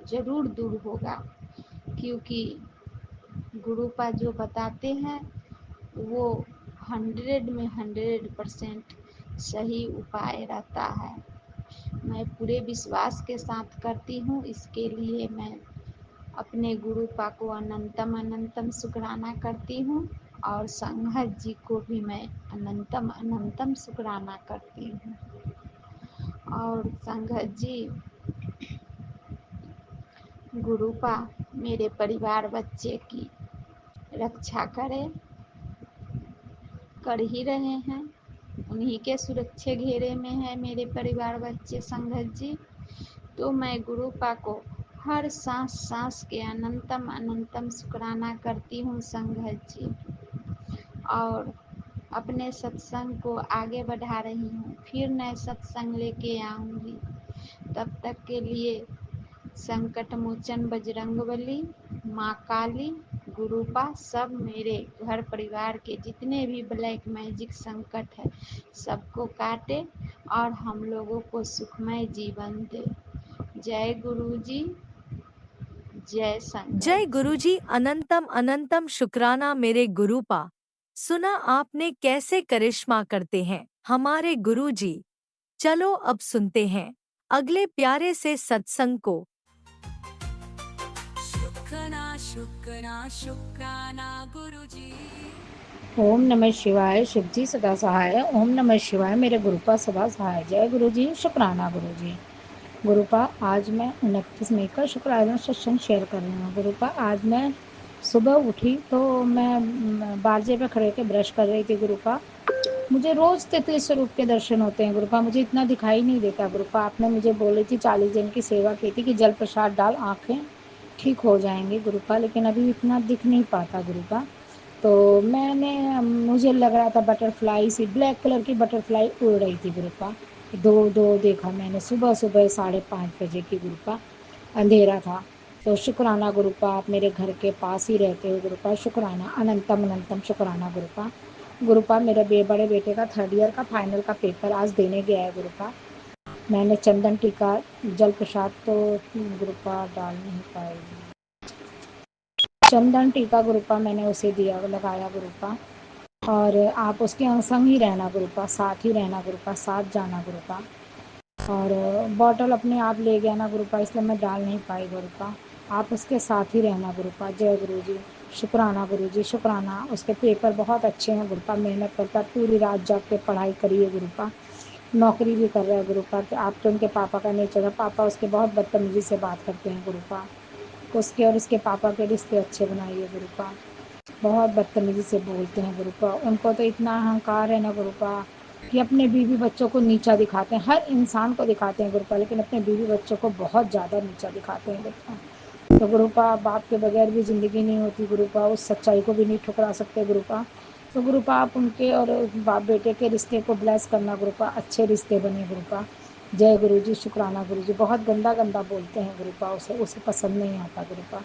जरूर दूर होगा, क्योंकि गुरुपा जो बताते हैं वो 100 में 100% सही उपाय रहता है। मैं पूरे विश्वास के साथ करती हूँ, इसके लिए मैं अपने गुरुपा को अनंतम अनंतम शुक्राना करती हूँ, और संगत जी को भी मैं अनंतम अनंतम शुक्राना करती हूँ। और संगत जी गुरुपा मेरे परिवार बच्चे की रक्षा कर ही रहे हैं, उन्हीं के सुरक्षा घेरे में है मेरे परिवार बच्चे संगत जी। तो मैं गुरुपा को हर सांस सांस के अनंतम अनंतम शुक्राना करती हूँ संगत जी, और अपने सत्संग को आगे बढ़ा रही हूँ। फिर नए सत्संग लेके आऊँगी, तब तक के लिए संकट मोचन बजरंगबली, माँ काली, गुरुपा सब मेरे घर परिवार के जितने भी ब्लैक मैजिक संकट है सबको काटे और हम लोगों को सुखमय जीवन दे। जय गुरु जी, जय जय संगत जी। गुरुजी, अनंतम अनंतम शुक्राना मेरे गुरुपा। सुना आपने कैसे करिश्मा करते हैं हमारे गुरुजी। चलो अब सुनते हैं अगले प्यारे से सत्संग को। शुक्राना शुक्राना गुरुजी। ओम नमः शिवाय शिव जी सदा सहाय। ओम नमः शिवाय मेरे गुरुपा सदा सहाय। जय गुरु जी, शुक्राना गुरु जी। गुरुपा, आज मैं 29 मई का शुक्राना सत्संग शेयर कर रही हूँ। गुरुपा, आज मैं सुबह उठी तो मैं बारजे पे खड़े के ब्रश कर रही थी। गुरुपा, मुझे रोज 33 स्वरूप के दर्शन होते हैं। गुरुपा, मुझे इतना दिखाई नहीं देता। गुरुपा, आपने मुझे बोली थी 40 दिन की सेवा की थी कि जल प्रसाद डाल, आँखें ठीक हो जाएंगी। गुरुपा, लेकिन अभी इतना दिख नहीं पाता। गुरुपा, तो मुझे लग रहा था बटरफ्लाई सी, ब्लैक कलर की बटरफ्लाई उड़ रही थी। गुरुपा, दो दो देखा मैंने सुबह सुबह 5:30 बजे की। गुरुपा, अंधेरा था। तो शुक्राना गुरुपा, आप मेरे घर के पास ही रहते हो। गुरुपा, शुक्राना, अनंतम अनंतम शुक्राना। गुरुपा, गुरुपा, मेरे बड़े बेटे का 3rd ईयर का फाइनल का पेपर आज देने गया है। गुरुपा, मैंने चंदन टीका जल प्रसाद तो गुरुपा डाल नहीं पाई। चंदन टीका गुरुपा मैंने उसे दिया, लगाया। गुरुपा, और आप उसके संग ही रहना। गुरुपा, साथ ही रहना। गुरुपा, साथ जाना। गुरुपा, और बॉटल अपने आप ले गया ना। गुरुपा, इसलिए मैं डाल नहीं पाई। गुरुपा, आप उसके साथ ही रहना। गुरुपा, जय गुरु जी, शुक्राना गुरु जी, शुक्राना। उसके पेपर बहुत अच्छे हैं। गुरुपा, मेहनत करता, पूरी रात जाग के पढ़ाई करी है। गुरुपा, नौकरी भी कर रहा है। गुरुपा, कि आप तो उनके पापा का नेचर है, पापा उसके बहुत बदतमीजी से बात करते हैं। गुरुपा, उसके और उसके पापा के रिश्ते अच्छे बनाइए। गुरुपा, बहुत बदतमीजी से बोलते हैं। गुरुपा, उनको तो इतना अहंकार है ना। गुरुपा, कि अपने बीवी बच्चों को नीचा दिखाते हैं। हर इंसान को दिखाते हैं। गुरुपा, लेकिन अपने बीवी बच्चों को बहुत ज़्यादा नीचा दिखाते हैं। गुरुपा, तो गुरुपा, बाप के बगैर भी ज़िंदगी नहीं होती। गुरुपा, उस सच्चाई को भी नहीं ठुकरा सकते। गुरुपा, तो गुरुपा, आप उनके और बाप बेटे के रिश्ते को ब्लेस करना। गुरुपा, अच्छे रिश्ते बने। गुरुपा, जय गुरु जी, शुक्राना गुरु जी। बहुत गंदा गंदा बोलते हैं। गुरुपा, उसे उसे पसंद नहीं आता। गुरुपा,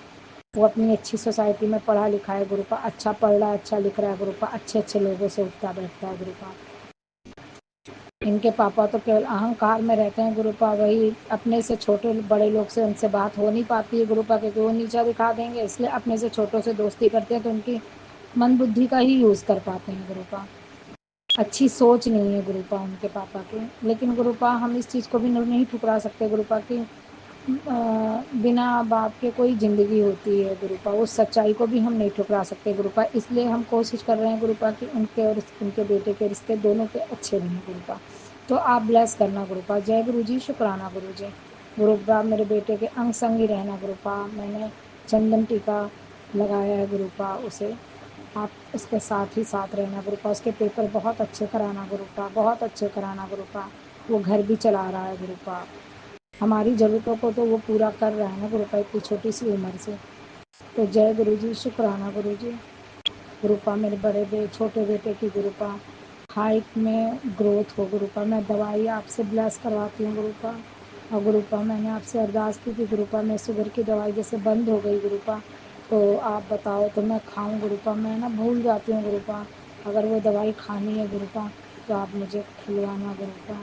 वो अपनी अच्छी सोसाइटी में पढ़ा लिखा है। गुरुपा, अच्छा पढ़ रहा है, अच्छा लिख रहा है। गुरुपा, अच्छे अच्छे लोगों से उठता बैठता है। गुरुपा, इनके पापा तो केवल अहंकार में रहते हैं। गुरुपा, वही अपने से छोटे बड़े लोग से उनसे बात हो नहीं पाती है। गुरुपा, क्योंकि वो नीचा दिखा देंगे, इसलिए अपने से छोटों से दोस्ती करते हैं तो उनकी मन बुद्धि का ही यूज़ कर पाते हैं। गुरुपा, अच्छी सोच नहीं है। गुरुपा, उनके पापा की। लेकिन गुरुपा, हम इस चीज़ को भी नहीं ठुकरा सकते। गुरुपा, की बिना बाप के कोई ज़िंदगी होती है। गुरुपा, उस सच्चाई को भी हम नहीं ठुकरा सकते। गुरुपा, इसलिए हम कोशिश कर रहे हैं। गुरुपा, कि उनके और उनके बेटे के रिश्ते दोनों के अच्छे रहें। गुरुपा, तो आप ब्लेस करना। गुरुपा, जय गुरु जी, शुक्राना गुरु जी। गुरुपा, मेरे बेटे के अंग संग ही रहना। गुरुपा, मैंने चंदन टीका लगाया है। गुरुपा, उसे आप उसके साथ ही साथ रहना। गुरुपा, उसके पेपर बहुत अच्छे कराना। गुरुपा, बहुत अच्छे कराना। गुरुपा, वो घर भी चला रहा है। गुरुपा, हमारी ज़रूरतों को तो वो पूरा कर रहा है ना। गुरुपा, इतनी छोटी सी उम्र से। तो जय गुरु जी, शुक्राना गुरु जी। गुरुपा, मेरे छोटे बेटे की गुरुपा हाइट में ग्रोथ हो। गुरुपा, मैं दवाई आपसे ब्लेस करवाती हूँ। गुरुपा, और गुरुपा, मैंने आपसे अरदास की थी। गुरुपा, मैं शुगर की दवाई जैसे बंद हो गई। गुरुपा, तो आप बताओ तो मैं खाऊं। गुरुपा, मैं ना भूल जाती हूँ। गुरुपा, अगर वो दवाई खानी है। गुरुपा, तो आप मुझे खिलवाना। गुरुपा,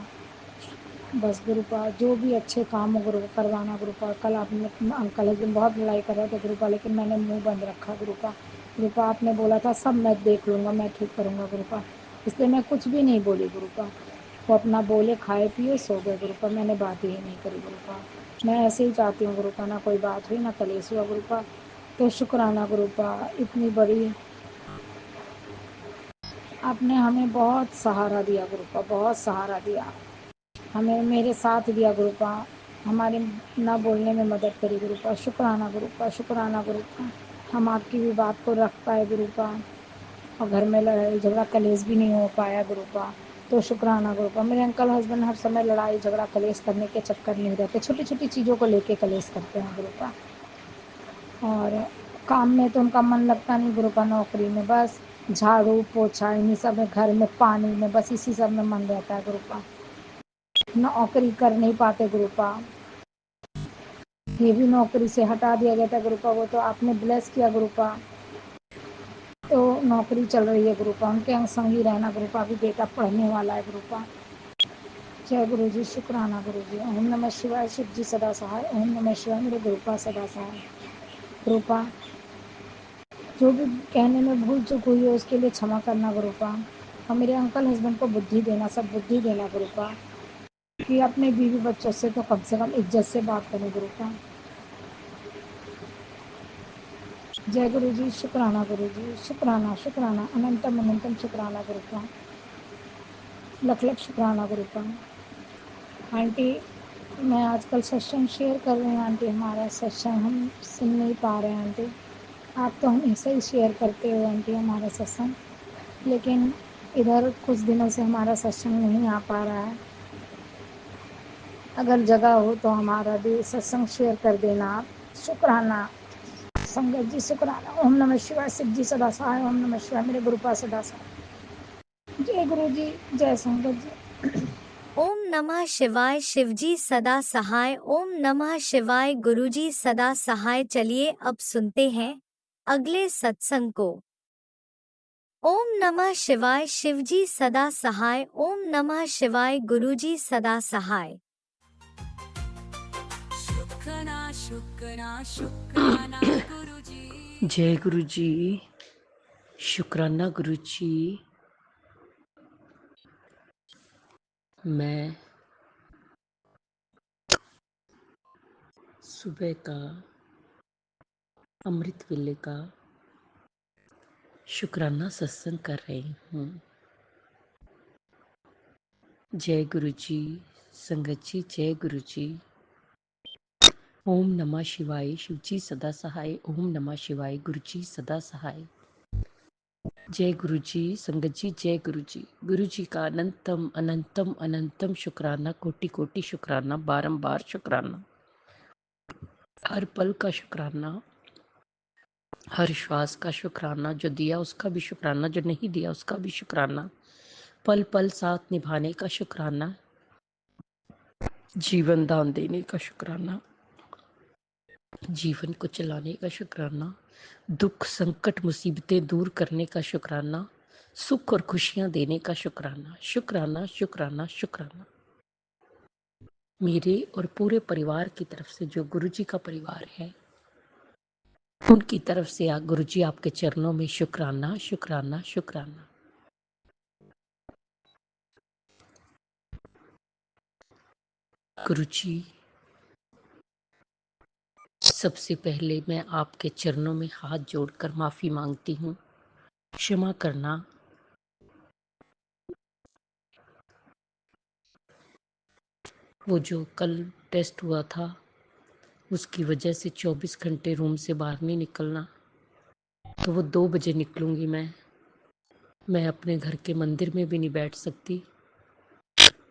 बस। गुरुपा, जो भी अच्छे काम हो गुरु करवाना। गुरुपा, कल आपने अंकल उस दिन बहुत लड़ाई कर रहे थे। गुरुपा, लेकिन मैंने मुंह बंद रखा। गुरुपा, गुरुपा, आपने बोला था सब मैं देख लूँगा, मैं ठीक करूँगा। गुरुपा, इसलिए मैं कुछ भी नहीं बोली। गुरुपा, वो अपना बोले, खाए पिए, सो गए। गुरुपा, मैंने बात ही नहीं करी। गुरुपा, मैं ऐसे ही चाहती हूँ। गुरुपा, ना कोई बात हुई, ना कलेश हुआ। गुरुपा, तो शुक्राना। गुरुपा, इतनी बड़ी आपने हमें बहुत सहारा दिया। गुरुपा, बहुत सहारा दिया हमें, मेरे साथ दिया। गुरुपा, हमारे ना बोलने में मदद करी। गुरुपा, शुक्राना। गुरुपा, शुक्राना। गुरुपा, हम आपकी भी बात को रख पाए। गुरुपा, और घर में लड़ाई झगड़ा कलेश भी नहीं हो पाया। गुरुपा, तो शुक्राना। गुरुपा, मेरे अंकल हस्बैंड हर समय लड़ाई झगड़ा कलेश करने के चक्कर नहीं रहते, छोटी छोटी चीज़ों को लेके कलेश करते हैं। गुरुपा, और काम में तो उनका मन लगता नहीं। गुरुपा, नौकरी में बस झाड़ू पोछा इन्हीं सब में, घर में पानी में, बस इसी सब में मन रहता है। गुरुपा, नौकरी कर नहीं पाते। गुरुपा, ये भी नौकरी से हटा दिया गया था। गुरुपा, वो तो आपने ब्लेस किया। गुरुपा, तो नौकरी चल रही है। गुरुपा, उनके अंग संग ही रहना। गुरुपा, अभी बेटा पढ़ने वाला है। गुरुपा, जय गुरु जी, शुक्राना गुरु जी। ओम नमः शिवाय, शिव जी सदा सहाय। ओम नमः शिवाय, मेरे गुरुपा सदा सहाय। गुरुपा, जो भी कहने में भूल चूक हुई है उसके लिए क्षमा करना। गुरुपा, और मेरे अंकल हस्बैंड को बुद्धि देना, सब बुद्धि देना। गुरुपा, कि अपने बीवी बच्चों से तो कम से कम इज्जत से बात करें। गुरुपा, जय गुरु जी, शुक्राना गुरु जी, शुक्राना शुक्राना अनंतम अनंतम शुक्राना गुरु का, लख लख शुक्राना गुरु का। आंटी, मैं आजकल सत्संग शेयर कर रही हूँ आंटी, हमारा सत्संग हम सुन नहीं पा रहे हैं आंटी। आप तो हमेशा ही शेयर करते हो आंटी हमारा सत्संग, लेकिन इधर कुछ दिनों से हमारा सत्संग नहीं आ पा रहा है। अगर जगह हो तो हमारा भी सत्संग शेयर कर देना आप। शुक्राना संगत जी, शुक्राना। ओम नमः शिवाय, शिव जी सदा सहाय। ओम नमः शिवाय, मेरे गुरुपा सदा सहाय। जय गुरु जी, जय संगत जी। ओम नमः शिवाय, शिवजी सदा सहाय। ओम नमः शिवाय, गुरुजी सदा सहाय। चलिए अब सुनते हैं अगले सत्संग को। ओम नमः शिवाय, शिवजी सदा सहाय। ओम नमः शिवाय, गुरुजी सदा सहाय। शुक्राना शुक्राना शुक्राना गुरुजी। जय गुरु जी, शुक्राना गुरु जी। मैं सुबह का अमृत वेले का शुक्राना सत्संग कर रही हूँ। जय गुरु जी, संगत जी, जय गुरु जी। ओम नमः शिवाय, शिव जी सदा सहाय। ओम नमः शिवाय, गुरु जी सदा सहाय। जय गुरु जी, संगत जी, जय गुरु जी। गुरु जी का अनंतम अनंतम अनंतम शुक्राना, कोटि कोटि शुक्राना, बारंबार शुक्राना, हर पल का शुक्राना, हर श्वास का शुक्राना। जो दिया उसका भी शुक्राना, जो नहीं दिया उसका भी शुक्राना। पल पल साथ निभाने का शुक्राना, जीवन दान देने का शुक्राना, जीवन को चलाने का शुक्राना, दुख संकट मुसीबतें दूर करने का शुक्राना, सुख और खुशियां देने का शुक्राना। शुक्राना शुक्राना शुक्राना। मेरे और पूरे परिवार की तरफ से, जो गुरुजी का परिवार है, उनकी तरफ से गुरुजी आपके चरणों में शुक्राना शुक्राना शुक्राना। गुरुजी, सबसे पहले मैं आपके चरणों में हाथ जोड़कर माफी मांगती हूँ। क्षमा करना। वो जो कल टेस्ट हुआ था, उसकी वजह से 24 घंटे रूम से बाहर नहीं निकलना, तो वो 2 बजे निकलूंगी मैं अपने घर के मंदिर में भी नहीं बैठ सकती,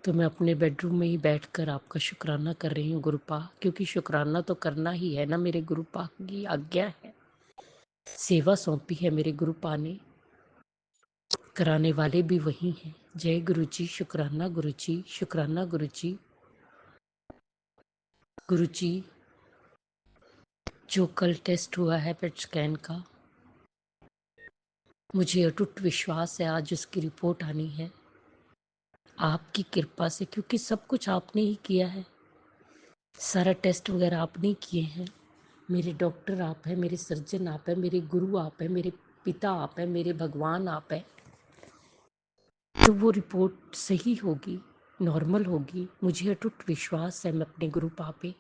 तो मैं अपने बेडरूम में ही बैठकर आपका शुक्राना कर रही हूँ गुरुपा, क्योंकि शुक्राना तो करना ही है ना, मेरे गुरुपा की आज्ञा है, सेवा सौंपी है मेरे गुरुपा ने, कराने वाले भी वही हैं। जय गुरु जी, शुक्राना गुरु जी, शुक्राना गुरु जी। गुरु जी, जो कल टेस्ट हुआ है पेट स्कैन का, मुझे अटूट विश्वास है आज उसकी रिपोर्ट आनी है, आपकी कृपा से, क्योंकि सब कुछ आपने ही किया है, सारा टेस्ट वगैरह आपने ही किए हैं। मेरे डॉक्टर आप हैं, मेरे सर्जन आप हैं, मेरे गुरु आप हैं, मेरे पिता आप हैं, मेरे भगवान आप हैं, तो वो रिपोर्ट सही होगी, नॉर्मल होगी, मुझे अटूट विश्वास है। मैं अपने गुरुपा पे,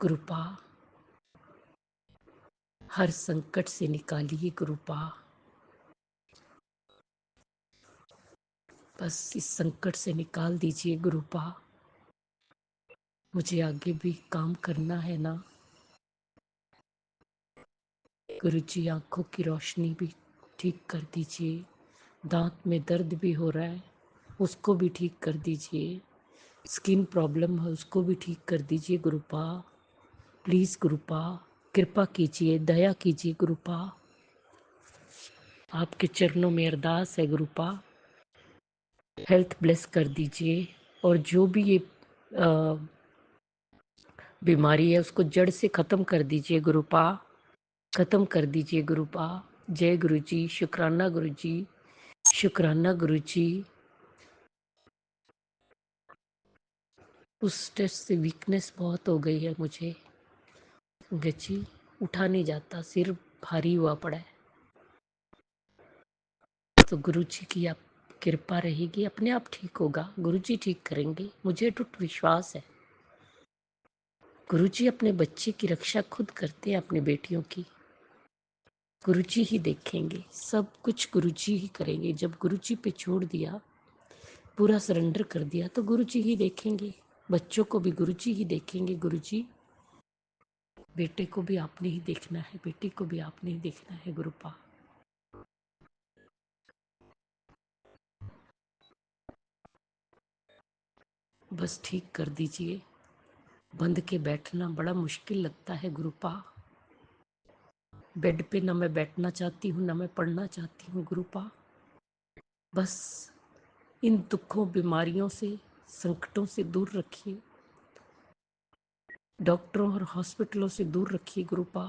गुरुपा हर संकट से निकालिए गुरुपा, बस इस संकट से निकाल दीजिए गुरुपा, मुझे आगे भी काम करना है ना। गुरुजी, आंखों की रोशनी भी ठीक कर दीजिए, दांत में दर्द भी हो रहा है उसको भी ठीक कर दीजिए, स्किन प्रॉब्लम है उसको भी ठीक कर दीजिए गुरुपा, प्लीज गुरुपा कृपा कीजिए, दया कीजिए गुरुपा, आपके चरणों में अरदास है गुरुपा, हेल्थ ब्लेस कर दीजिए, और जो भी ये बीमारी है उसको जड़ से खत्म कर दीजिए गुरुपा, खत्म कर दीजिए गुरुपा। जय गुरु जी, शुक्राना गुरु जी, शुक्राना गुरु जी। उस टेस्ट से वीकनेस बहुत हो गई है मुझे गच्ची, उठा नहीं जाता, सिर भारी हुआ पड़ा है, तो गुरु जी की आप कृपा रहेगी, अपने आप ठीक होगा, गुरु जी ठीक करेंगे, मुझे टूट विश्वास है। गुरुजी अपने बच्चे की रक्षा खुद करते हैं, अपने बेटियों की। गुरुजी ही देखेंगे, सब कुछ गुरुजी ही करेंगे। जब गुरुजी पे छोड़ दिया, पूरा सरेंडर कर दिया, तो गुरुजी ही देखेंगे। बच्चों को भी गुरुजी ही देखेंगे। गुरुजी, बेटे को भी आपने ही देखना है, बेटी को भी आपने ही देखना है गुरुपा। बस ठीक कर दीजिए। बंद के बैठना बड़ा मुश्किल लगता है गुरुपा। बेड पे ना मैं बैठना चाहती हूँ, ना मैं पढ़ना चाहती हूँ गुरुपा। बस इन दुखों, बीमारियों से, संकटों से दूर रखिए। डॉक्टरों और हॉस्पिटलों से दूर रखिए गुरुपा।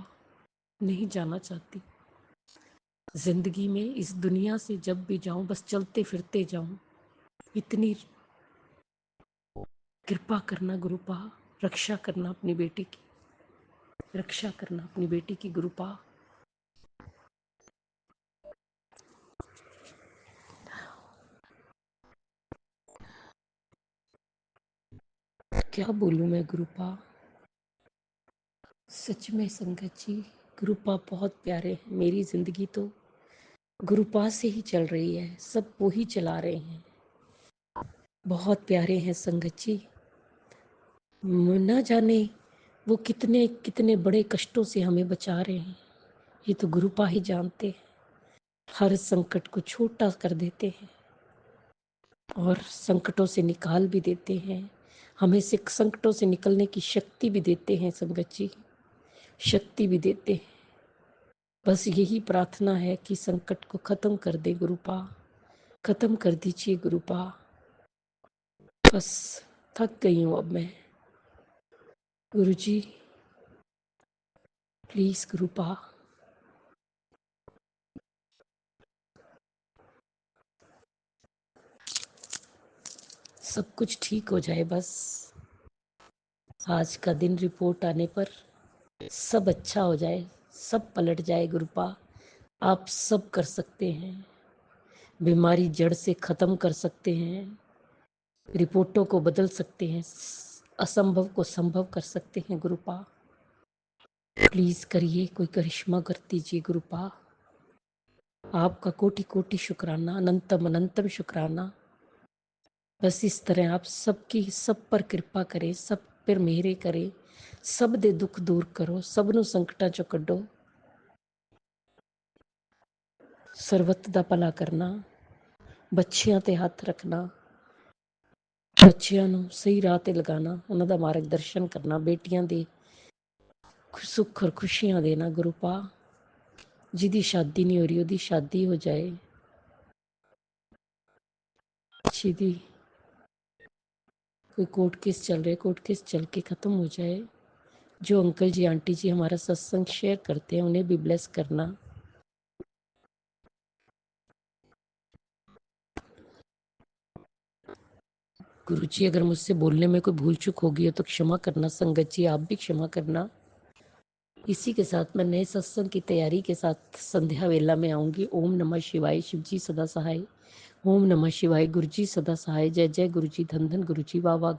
नहीं जाना चाहती। जिंदगी में इस दुनिया से जब भी जाऊं, बस चलते फिरते जाऊं। इतनी कृपा करना गुरुपा। रक्षा करना अपनी बेटी की, रक्षा करना अपनी बेटी की गुरुपा। क्या बोलूं मैं गुरुपा। सच में संगत जी, गुरुपा बहुत प्यारे हैं। मेरी जिंदगी तो गुरुपा से ही चल रही है, सब वो ही चला रहे हैं। बहुत प्यारे हैं संगत जी। न जाने वो कितने कितने बड़े कष्टों से हमें बचा रहे हैं, ये तो गुरुपा ही जानते हैं। हर संकट को छोटा कर देते हैं और संकटों से निकाल भी देते हैं। हमें संकटों से निकलने की शक्ति भी देते हैं संगत जी, शक्ति भी देते हैं। बस यही प्रार्थना है कि संकट को खत्म कर दे गुरुपा, खत्म कर दीजिए गुरुपा। बस थक गई हूँ अब मैं। गुरुजी प्लीज गुरुपा। सब कुछ ठीक हो जाए बस। आज का दिन रिपोर्ट आने पर सब अच्छा हो जाए, सब पलट जाए गुरुपा। आप सब कर सकते हैं, बीमारी जड़ से खत्म कर सकते हैं, रिपोर्टों को बदल सकते हैं, असंभव को संभव कर सकते हैं गुरुपा। प्लीज करिए, कोई करिश्मा कर दीजिए गुरुपा। आपका कोटि कोटि शुक्राना, अनंतम अनंतम शुक्राना। बस इस तरह आप सबकी सब पर कृपा करें, सब पर मेहरे करें, सब दे दुख दूर करो, सबनों संकटां चों कड्डो। ਸਰਬੱਤ ਦਾ ਭਲਾ ਕਰਨਾ, ਬੱਚਿਆਂ ਤੇ ਹੱਥ ਰੱਖਣਾ, ਬੱਚਿਆਂ ਨੂੰ ਸਹੀ ਰਾਹ ਤੇ ਲਗਾਣਾ, ਉਹਨਾਂ ਦਾ ਮਾਰਗਦਰਸ਼ਨ ਕਰਨਾ, ਬੇਟੀਆਂ ਦੇ ਸੁੱਖ ਔਰ ਖੁਸ਼ੀਆਂ ਦੇਣਾ ਗੁਰੂਪਾ। ਜਿਹਦੀ ਸ਼ਾਦੀ ਨਹੀਂ ਹੋ ਰਹੀ ਉਹਦੀ ਸ਼ਾਦੀ ਹੋ ਜਾਏ, ਜਿਹਦੀ कोई कोर्ट केस चल रहे, कोर्ट केस चल के ख़त्म हो जाए। जो अंकल जी आंटी जी हमारा सत्संग शेयर करते हैं उन्हें भी ब्लेस करना। गुरु जी अगर मुझसे बोलने में कोई भूल चूक होगी है तो क्षमा करना। संगत जी आप भी क्षमा करना। इसी के साथ मैं नए सत्संग की तैयारी के साथ संध्या वेला में आऊंगी। ओम नमः शिवाय, शिव जी सदा सहाय। ओम नमः शिवाय, गुरु जी सदा सहाय। जय जय गुरु जी, धन धन गुरु जी, वाह वाह।